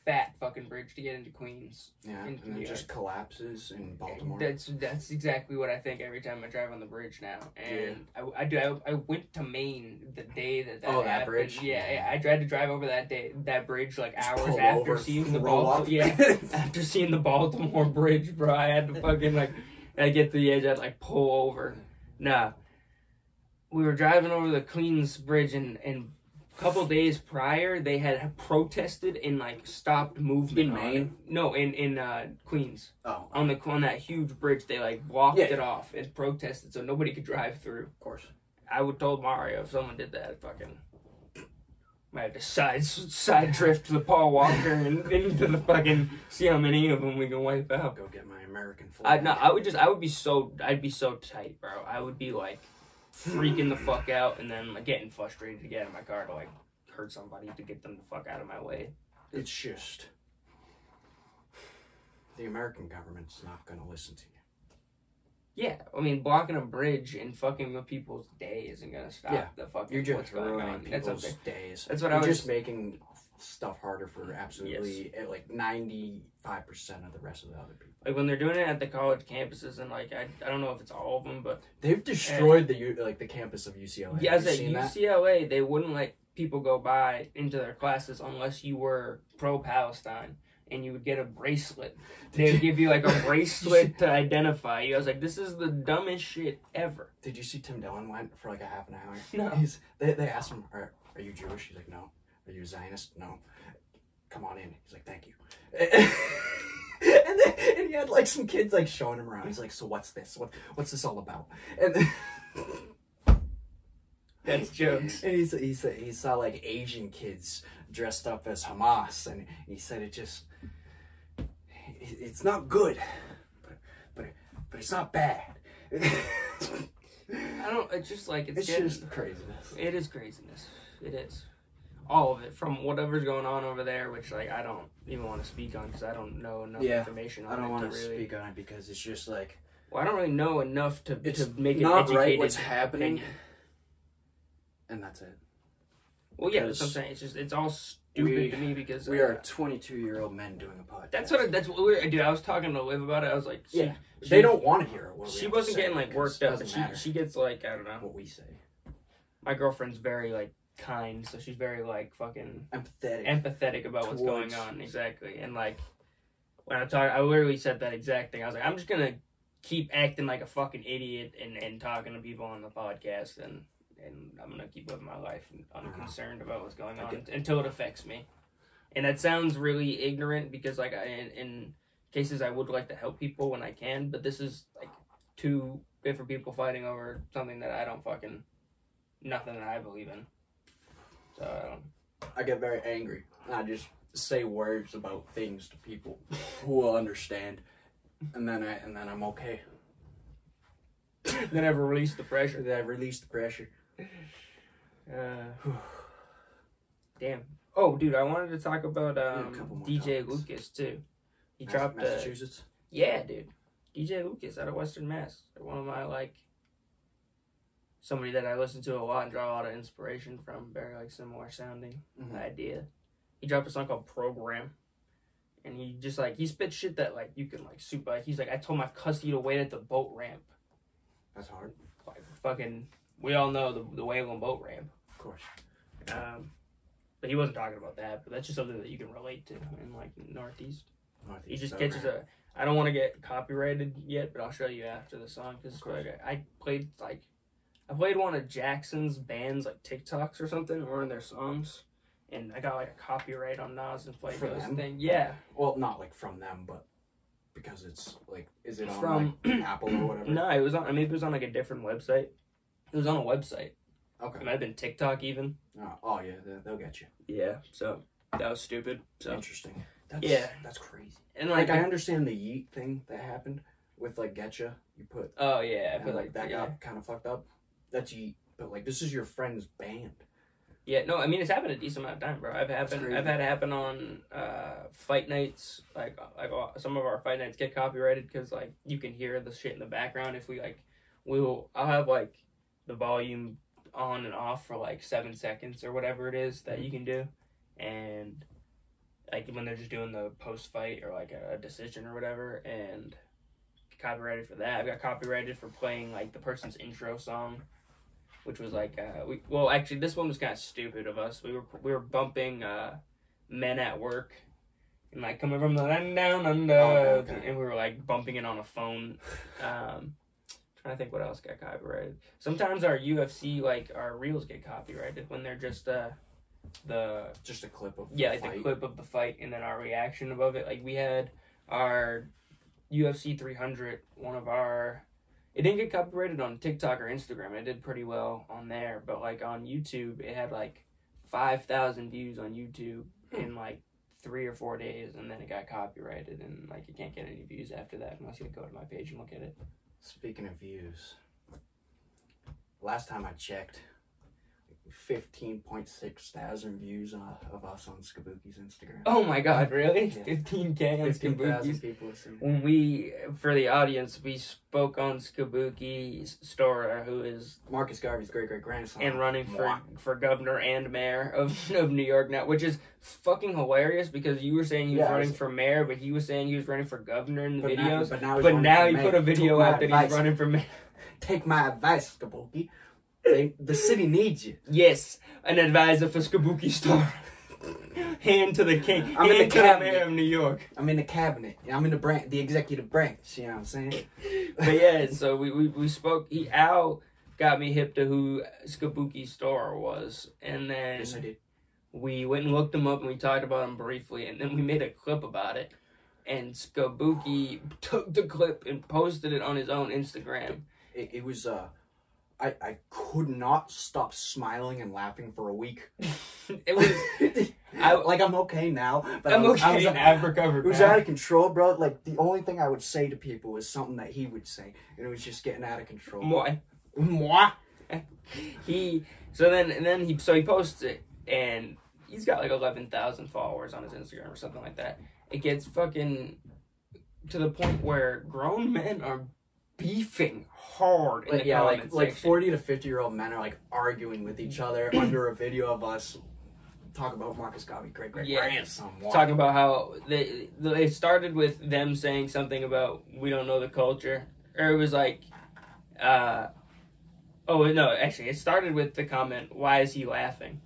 fat fucking bridge to get into Queens. Yeah, and it just collapses in Baltimore. That's exactly what I think every time I drive on the bridge now, and yeah. I went to Maine the day that happened. That bridge? Yeah, I tried to drive over that bridge, like, just hours after seeing the after seeing the Baltimore Bridge, bro, I had to fucking, like... I get to the edge, I'd like pull over. Nah. We were driving over the Queens Bridge, and a couple days prior, they had protested and like stopped movement. In Maine? No, in Queens. Oh. On that huge bridge, they like blocked it off and protested so nobody could drive through. Of course. I would told Mario if someone did that, fucking... might have to side drift to the Paul Walker and into the fucking... See how many of them we can wipe out. Go get my American flag. I'd be so tight, bro. I would be like freaking the fuck out and then like getting frustrated to get in my car to like hurt somebody to get them the fuck out of my way. It's just the American government's not gonna listen to you. Yeah, I mean blocking a bridge and fucking with people's day isn't gonna stop the fucking You're just what's going on. people's days. That's what You're just making stuff harder for absolutely like 95% of the rest of the other people. Like when they're doing it at the college campuses, and like I don't know if it's all of them, but they've destroyed the campus of UCLA. Yeah, at UCLA they wouldn't let people go by into their classes unless you were pro-Palestine, and you would get a bracelet. They would give you like a bracelet to identify you. I was like, this is the dumbest shit ever. Did you see Tim Dillon went for like a half an hour? No. They asked him, are you Jewish? He's like, no. Are you a Zionist? No. Come on in. He's like, thank you. and he had like some kids like showing him around. He's like, so what's this? What's this all about? And that's jokes. And he saw like Asian kids dressed up as Hamas, and he said it's not good, but it's not bad. It's just like it's just craziness. It is craziness. It is. All of it, from whatever's going on over there, which like I don't even want to speak on because I don't know enough information on it. I don't want to really speak on it because it's just like... Well, I don't really know enough to make an educated not right what's happening, opinion. And that's it. Well, yeah, that's what I'm saying. It's all stupid to me because... We are 22-year-old men doing a podcast. That's what we're... Dude, I was talking to Liv about it. I was like... They don't want to hear it. She wasn't getting like worked up. She gets like, I don't know. What we say. My girlfriend's very like... kind, so she's very like fucking empathetic about what's going on. Exactly. And like when I literally said that exact thing. I was like, I'm just gonna keep acting like a fucking idiot and talking to people on the podcast, and I'm gonna keep living my life unconcerned about what's going on until it affects me. And that sounds really ignorant because like in cases I would like to help people when I can, but this is like two different people fighting over something that I don't fucking nothing that I believe in. I get very angry. I just say words about things to people who will understand, and then I'm okay. Then I've released the pressure. Damn. Oh, dude, I wanted to talk about DJ Lucas too. He dropped Massachusetts. Yeah, dude. DJ Lucas out of Western Mass. One of my like somebody that I listen to a lot and draw a lot of inspiration from. Very like similar sounding idea. He dropped a song called Program. And he just like, he spit shit that like you can like super, like he's like, I told my customer to wait at the boat ramp. That's hard. Like fucking, we all know the Whalen boat ramp. Of course. But he wasn't talking about that, but that's just something that you can relate to in like Northeast. He just catches a, I don't want to get copyrighted yet, but I'll show you after the song. Because I played one of Jackson's band's like TikToks or something, or one of their songs. And I got like a copyright on Nas and Flaco's thing. Yeah. Well, not like from them, but because it's like, is it on from like, Apple or whatever? No, it was on. I mean, it was on like a different website. It was on a website. Okay. It might have been TikTok even. Oh yeah, they'll get you. Yeah. So that was stupid. So interesting. That's crazy. And like I understand the yeet thing that happened with like Getcha. You put. Oh yeah, I feel like that got kind of fucked up. That's yeet, but like this is your friend's band. Yeah, no, I mean, it's happened a decent amount of time, bro. I've had it happen on fight nights. Like some of our fight nights get copyrighted because, like, you can hear the shit in the background. If we, like, I'll have, like, the volume on and off for, like, 7 seconds or whatever it is that you can do. And, like, when they're just doing the post-fight or, like, a decision or whatever, and copyrighted for that. I got copyrighted for playing, like, the person's intro song. Which was like, actually, this one was kind of stupid of us. We were bumping Men at Work, and like coming from the land down under, and we were like bumping it on a phone. Trying to think what else got copyrighted. Sometimes our UFC, like our reels get copyrighted when they're just just a clip of the fight. The clip of the fight, and then our reaction above it. Like we had our UFC 300, one of our. It didn't get copyrighted on TikTok or Instagram. It did pretty well on there. But, like, on YouTube, it had, like, 5,000 views on YouTube in, like, 3 or 4 days. And then it got copyrighted. And, like, you can't get any views after that unless you go to my page and look at it. Speaking of views, last time I checked, 15.6 thousand views of us on Skiboky's Instagram. Oh my god, really? Yeah. 15K on 15,000 people have seen it. When we, for the audience, we spoke on Skiboky Stora, who is Marcus Garvey's great-great-grandson. And running for governor and mayor of New York now, which is fucking hilarious because you were saying he was running for mayor, but he was saying he was running for governor in the videos. But now he put a video out that he's running for mayor. Take my advice, Skiboky. The city needs you. Yes, an advisor for Skiboky Stora. Hand to the king. I'm in the cabinet. Mayor of New York. I'm in the cabinet. I'm in the executive branch. You know what I'm saying? But yeah, so we spoke. Al got me hip to who Skiboky Stora was, and then yes, I did. We went and looked him up, and we talked about him briefly, and then we made a clip about it. And Skiboky took the clip and posted it on his own Instagram. It was I could not stop smiling and laughing for a week. It was... I'm okay now. But I'm okay. I've recovered. It was out of control, bro. Like, the only thing I would say to people was something that he would say. And it was just getting out of control. Moi. He posts it, and he's got like 11,000 followers on his Instagram or something like that. It gets fucking to the point where grown men are beefing hard in the comment section. Like 40 to 50-year-old men are like arguing with each other under a video of us talk about Marcus Garvey, great-great-grandson. Talking about how they started with them saying something about we don't know the culture, or it was like, it started with the comment, why is he laughing?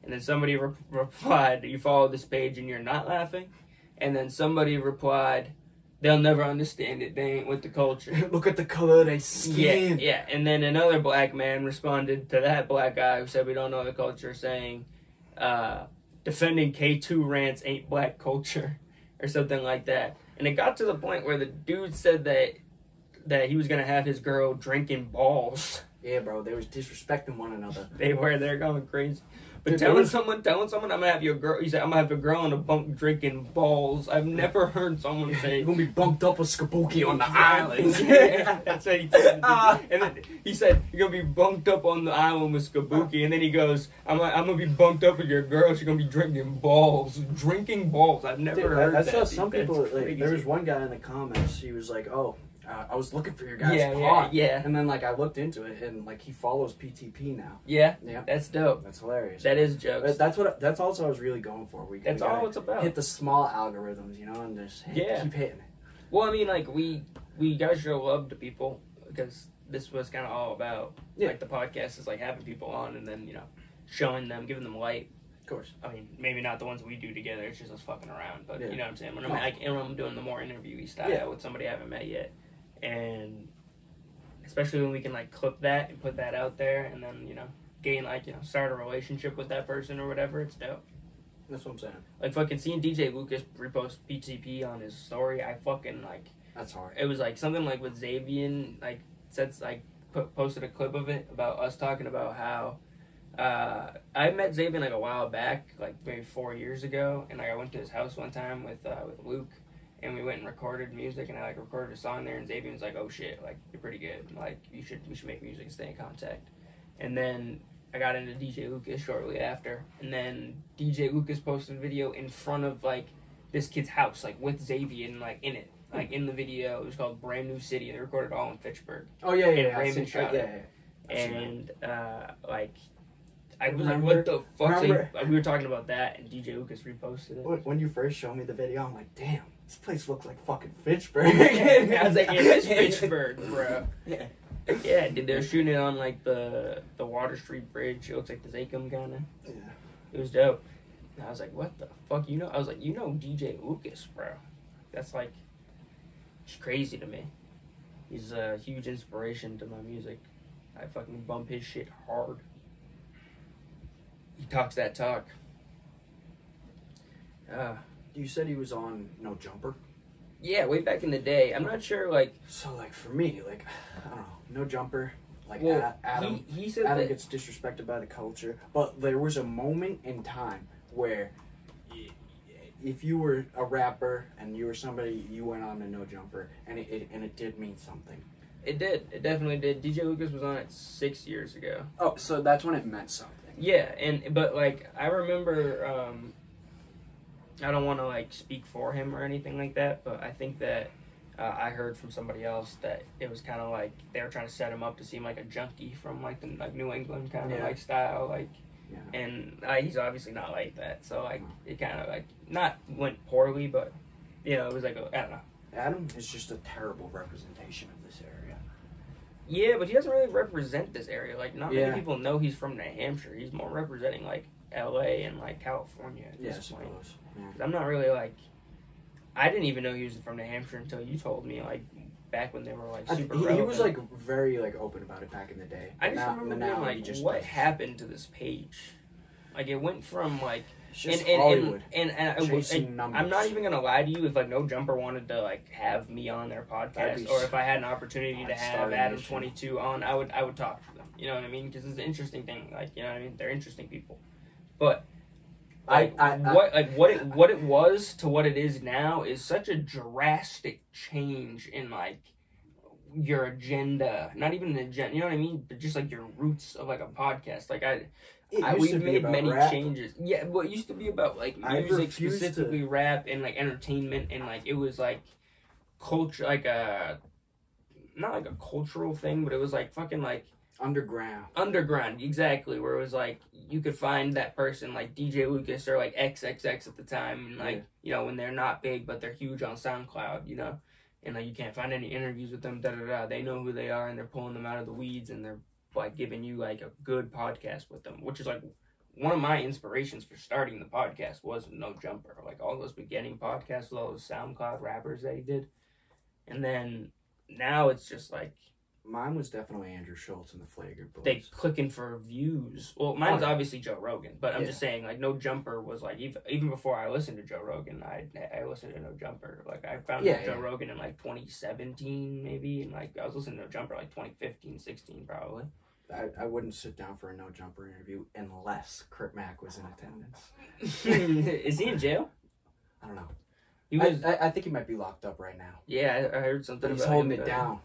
And then somebody replied, you follow this page and you're not laughing? And then somebody replied, they'll never understand it. They ain't with the culture. Look at the color of their skin. Yeah. And then another black man responded to that black guy who said we don't know the culture, saying, defending K2 rants ain't black culture, or something like that. And it got to the point where the dude said that he was going to have his girl drinking balls. Yeah, bro. They was disrespecting one another. They're going crazy. But telling someone, I'm gonna have your girl. He said, I'm gonna have a girl on a bunk drinking balls. I've never heard someone say you're gonna be bunked up with Skiboky on the island. Yeah, that's what he said. And then he said you're gonna be bunked up on the island with Skiboky. And then he goes, I'm gonna be bunked up with your girl. She's gonna be drinking balls. I've never heard that. I saw some people. Like, there was one guy in the comments. He was like, "Oh, I was looking for your guys' pod. Yeah. And then, like, I looked into it, and, like, he follows PTP now. Yeah? Yeah. That's dope. That's hilarious. That is jokes. That's also what I was really going for. That's all it's about. Hit the small algorithms, you know, and just keep hitting it. Well, I mean, like, we gotta show love to people, because this was kind of all about, like, the podcast is, like, having people on and then, you know, showing them, giving them light. Of course. I mean, maybe not the ones we do together, it's just us fucking around, but you know what I'm saying? When I'm doing the more interview-y style with somebody I haven't met yet, and especially when we can, like, clip that and put that out there and then, you know, gain, like, you know, start a relationship with that person or whatever, it's dope. That's what I'm saying. Like, fucking seeing DJ Lucas repost PTP on his story, I fucking, like... That's hard. It was, like, something, like, with Xavier, like, posted a clip of it about us talking about how... I met Xavier, like, a while back, like, maybe 4 years ago, and, like, I went to his house one time with Luke, and we went and recorded music, and I, like, recorded a song there, and Xavier was like, oh, shit, like, you're pretty good. Like, we should make music and stay in contact. And then... I got into DJ Lucas shortly after, and then DJ Lucas posted a video in front of, like, this kid's house, like, with Xavier and, like, in it, like, in the video. It was called Brand New City. They recorded it all in Fitchburg. Oh, yeah. And Raymond shot it. And, like, I was like, what the fuck? So we were talking about that, and DJ Lucas reposted it. When you first showed me the video, I'm like, damn, this place looks like fucking Fitchburg. I was like, yeah, it's Fitchburg, bro. Yeah. Yeah, dude, they're shooting it on, like, the Water Street Bridge. It looks like the Zachem kind of. Yeah. It was dope. And I was like, what the fuck? You know? I was like, you know DJ Lucas, bro. That's, like, it's crazy to me. He's a huge inspiration to my music. I fucking bump his shit hard. He talks that talk. You said he was on No Jumper? Yeah, way back in the day. I'm not sure, like... So, like, for me, like, I don't know, No Jumper, like, well, Adam, he said Adam that... gets disrespected by the culture, but there was a moment in time where if you were a rapper and you were somebody, you went on to No Jumper, and it did mean something. It did. It definitely did. DJ Lucas was on it 6 years ago. Oh, so that's when it meant something. Yeah, but, like, I remember... I don't want to, like, speak for him or anything like that, but I think that I heard from somebody else that it was kind of like they were trying to set him up to seem like a junkie from, like, the New England kind of, like, style, like, and he's obviously not like that, so, like, it kind of, like, not went poorly, but, you know, it was like, I don't know. Adam is just a terrible representation of this area. Yeah, but he doesn't really represent this area. Like, not many people know he's from New Hampshire. He's more representing, like, LA and, like, California at this point. Yeah. I'm not really, like... I didn't even know he was from New Hampshire until you told me, like, back when they were, like, super relevant. He was, like, very, like, open about it back in the day. I just remember being, like, what happened to this page? Like, it went from, like... It's just Hollywood. I'm not even going to lie to you. If, like, No Jumper wanted to, like, have me on their podcast, or if I had an opportunity to have Adam22 on, I would talk to them. You know what I mean? Because it's an interesting thing. Like, you know what I mean? They're interesting people. But... what it was to what it is now is such a drastic change in, like, your agenda. Not even an agenda, you know what I mean? But just, like, your roots of, like, a podcast. Like, we've made many changes. Yeah, well, it used to be about, like, music, specifically rap and, like, entertainment, and, like, it was, like, culture, like, not like a cultural thing, but it was, like, fucking, like, Underground, exactly, where it was, like, you could find that person, like, DJ Lucas or, like, XXX at the time, and, like, you know, when they're not big, but they're huge on SoundCloud, you know, and, like, you can't find any interviews with them, they know who they are, and they're pulling them out of the weeds, and they're, like, giving you, like, a good podcast with them, which is, like, one of my inspirations for starting the podcast was No Jumper, like, all those beginning podcasts with all those SoundCloud rappers that he did, and then, now it's just, like, mine was definitely Andrew Schultz and the Flagrant Boys. They clicking for views. Well, mine's obviously Joe Rogan, but I'm just saying, like, No Jumper was, like, even before I listened to Joe Rogan, I listened to No Jumper. Like, I found Joe Rogan in, like, 2017, maybe, and, like, I was listening to No Jumper, like, 2015, 16, probably. I wouldn't sit down for a No Jumper interview unless Crip Mac was in attendance. Is he in jail? I don't know. I think he might be locked up right now. Yeah, I heard something but about he's holding it down.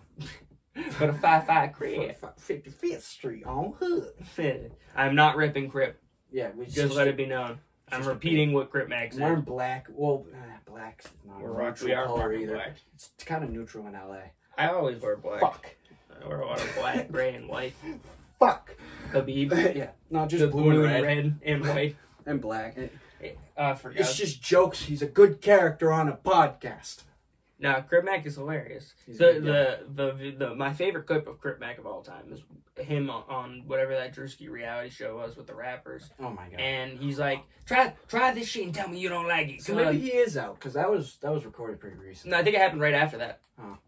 For the 5-5 Crip. 55th Street on Hood. I'm not ripping Crip. Yeah, just let it be known. I'm repeating what Crip Max said. Wearing black. Well, black's not a neutral color either. Black. It's kind of neutral in LA. I always wear black. Fuck. I wear a lot of black, gray, and white. Fuck. Habib. Yeah. Not just The blue and red. and white. And black. I forgot. It's just jokes. He's a good character on a podcast. No, Crip Mac is hilarious. He's My favorite clip of Crip Mac of all time is him on whatever that Drewski reality show was with the rappers. Oh my god! And he's like, try this shit and tell me you don't like it. So maybe he is out because that was recorded pretty recently. No, I think it happened right after that. Oh.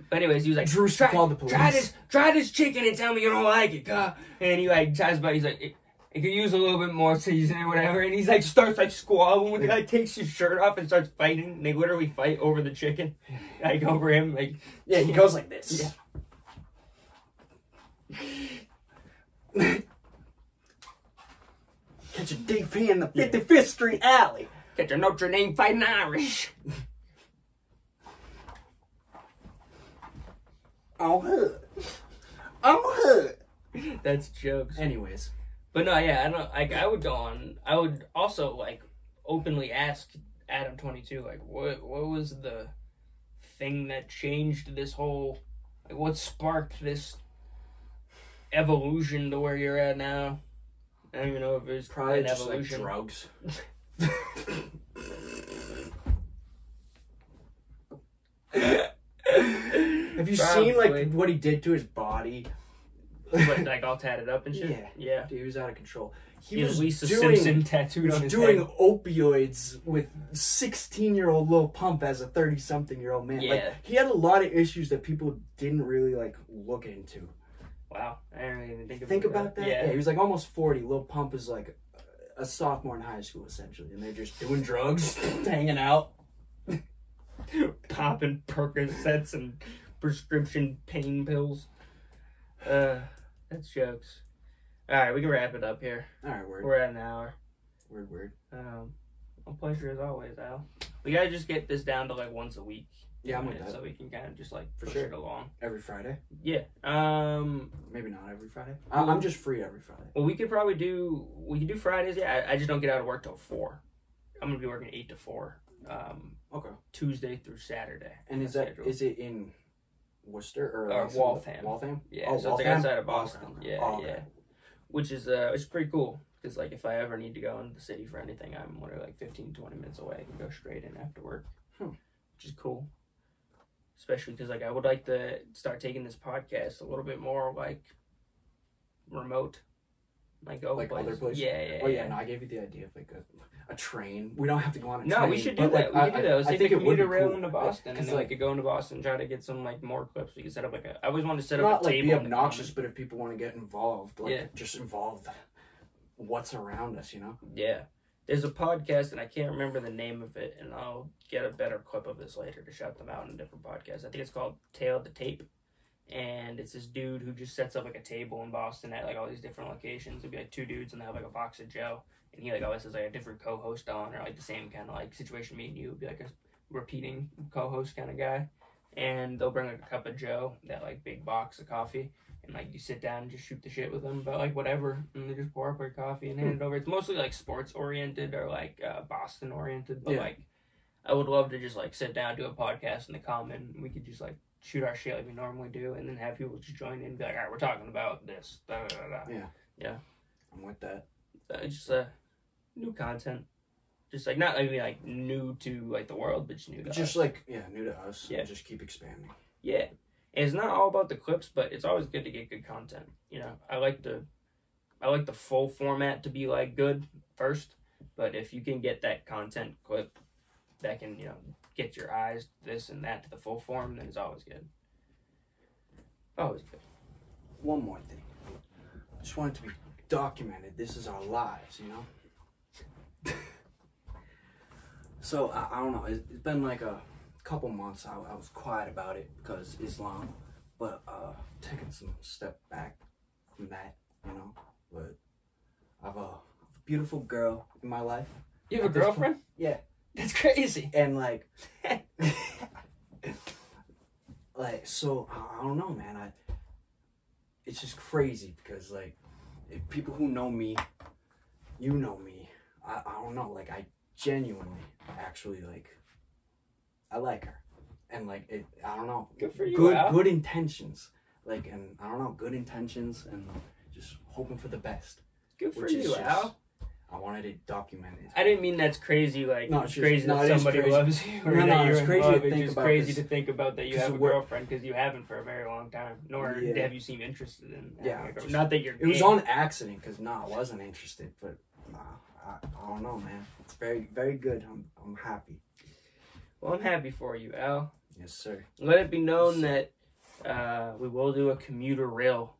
But anyways, he was like, Drewski called the police. Try this chicken and tell me you don't like it, and he like tries about. He's like, it could use a little bit more seasoning or whatever. And he's like, starts like squabbling with the guy, takes his shirt off and starts fighting. And they literally fight over the chicken. Like over him. Like, yeah, he goes like this. Yeah. Catch a DP in the 55th Street alley. Catch a Notre Dame fighting Irish. I'm hood. I'm hood. That's jokes. Anyways. But no, yeah, I don't. Like, I would go on. I would also like openly ask Adam 22, like, what was the thing that changed this whole, like, what sparked this evolution to where you're at now? I don't even know if it's probably an just evolution. like drugs. Have you seen like what he did to his body? Like all tatted up and shit. Yeah. Dude, he was out of control. He was Lisa Simpson tattooed on his doing head. opioids with 16-year-old Lil Pump as a 30-something-year-old man. Yeah. Like, he had a lot of issues that people didn't really like look into. Wow, I didn't even think about that. Yeah, he was like almost 40. Lil Pump is like a sophomore in high school essentially, and they're just doing drugs, hanging out, popping Percocets and prescription pain pills. That's jokes. All right, we can wrap it up here. All right, word. We're at an hour. Word. A pleasure as always, Al. We gotta just get this down to like once a week. Yeah, I'm with that. So we can kind of just like push sure. it along. Every Friday? Yeah. Maybe not every Friday. I'm just free every Friday. Well, we could do Fridays. Yeah, I just don't get out of work till 4. I'm gonna be working 8 to 4. Okay. Tuesday through Saturday. And is it in Worcester or Waltham? Waltham? Yeah, oh, so Waltham? it's like outside of Boston. Okay. Yeah, okay. yeah. Which is it's pretty cool because like if I ever need to go into the city for anything, I'm literally like 15-20 minutes away. I can go straight in after work, which is cool. Especially because like I would like to start taking this podcast a little bit more like remote, like other places. Yeah. Oh yeah, no, I gave you the idea of like a train. We don't have to go on a train. No, we should do that. Like, we could do that. Let's take the commuter rail into Boston, and then like, we could go into Boston and try to get some like more clips. We could set up like I always wanted to set up not a like table. be obnoxious, but if people want to get involved, like just involve what's around us, you know? Yeah. There's a podcast, and I can't remember the name of it, and I'll get a better clip of this later to shout them out in a different podcast. I think it's called Tail of the Tape, and it's this dude who just sets up like a table in Boston at like all these different locations. It'd be like 2 dudes, and they have like a box of Joe, and he like always has like a different co-host on, or like the same kind of like situation me and you would be like a repeating co-host kind of guy, and they'll bring like a cup of Joe, that like big box of coffee. And, like, you sit down and just shoot the shit with them about, like, whatever. And they just pour up your coffee and hand it over. It's mostly, like, sports-oriented or, like, Boston-oriented. But, like, I would love to just, like, sit down, do a podcast in the common. And we could just, like, shoot our shit like we normally do. And then have people just join in and be like, all right, we're talking about this. Da, da, da, da. Yeah. I'm with that. It's just new content. Just, like, not, like, new to, like, the world, but just new to us. Just, like, new to us. Yeah. Just keep expanding. Yeah. And it's not all about the clips, but it's always good to get good content. You know, I like the full format to be like good first, but if you can get that content clip that can, you know, get your eyes this and that to the full form, then it's always good. Always good. One more thing. I just want it to be documented. This is our lives, you know? So, I don't know. It's been like a couple months I was quiet about it because Islam, but taking some step back from that, you know. But I have a beautiful girl in my life. You have a girlfriend? Yeah. That's crazy. And like so I don't know, man. It's just crazy because like if people who know me, you know me, I don't know, like I genuinely actually like I like her, and like I don't know. Good for you, Al. Good intentions. Like, and I don't know, good intentions and just hoping for the best. Good for you, Al. I wanted it documented. I didn't mean that's crazy. Like, no, it's crazy that it somebody crazy. loves you. Or no, that you're it's in crazy love. to think It's just about. crazy to think about that you have a we're- girlfriend because you haven't for a very long time. Nor have you seemed interested in. Just, not that you're. It was on accident because I wasn't interested. But I don't know, man. It's very, very good. I'm happy. Well, I'm happy for you, Al. Yes, sir. Let it be known that we will do a commuter rail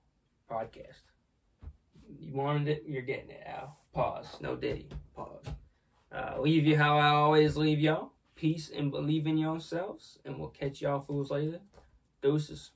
podcast. You wanted it, you're getting it, Al. Pause. No diddy. Pause. Leave you how I always leave y'all. Peace and believe in yourselves. And we'll catch y'all fools later. Deuces.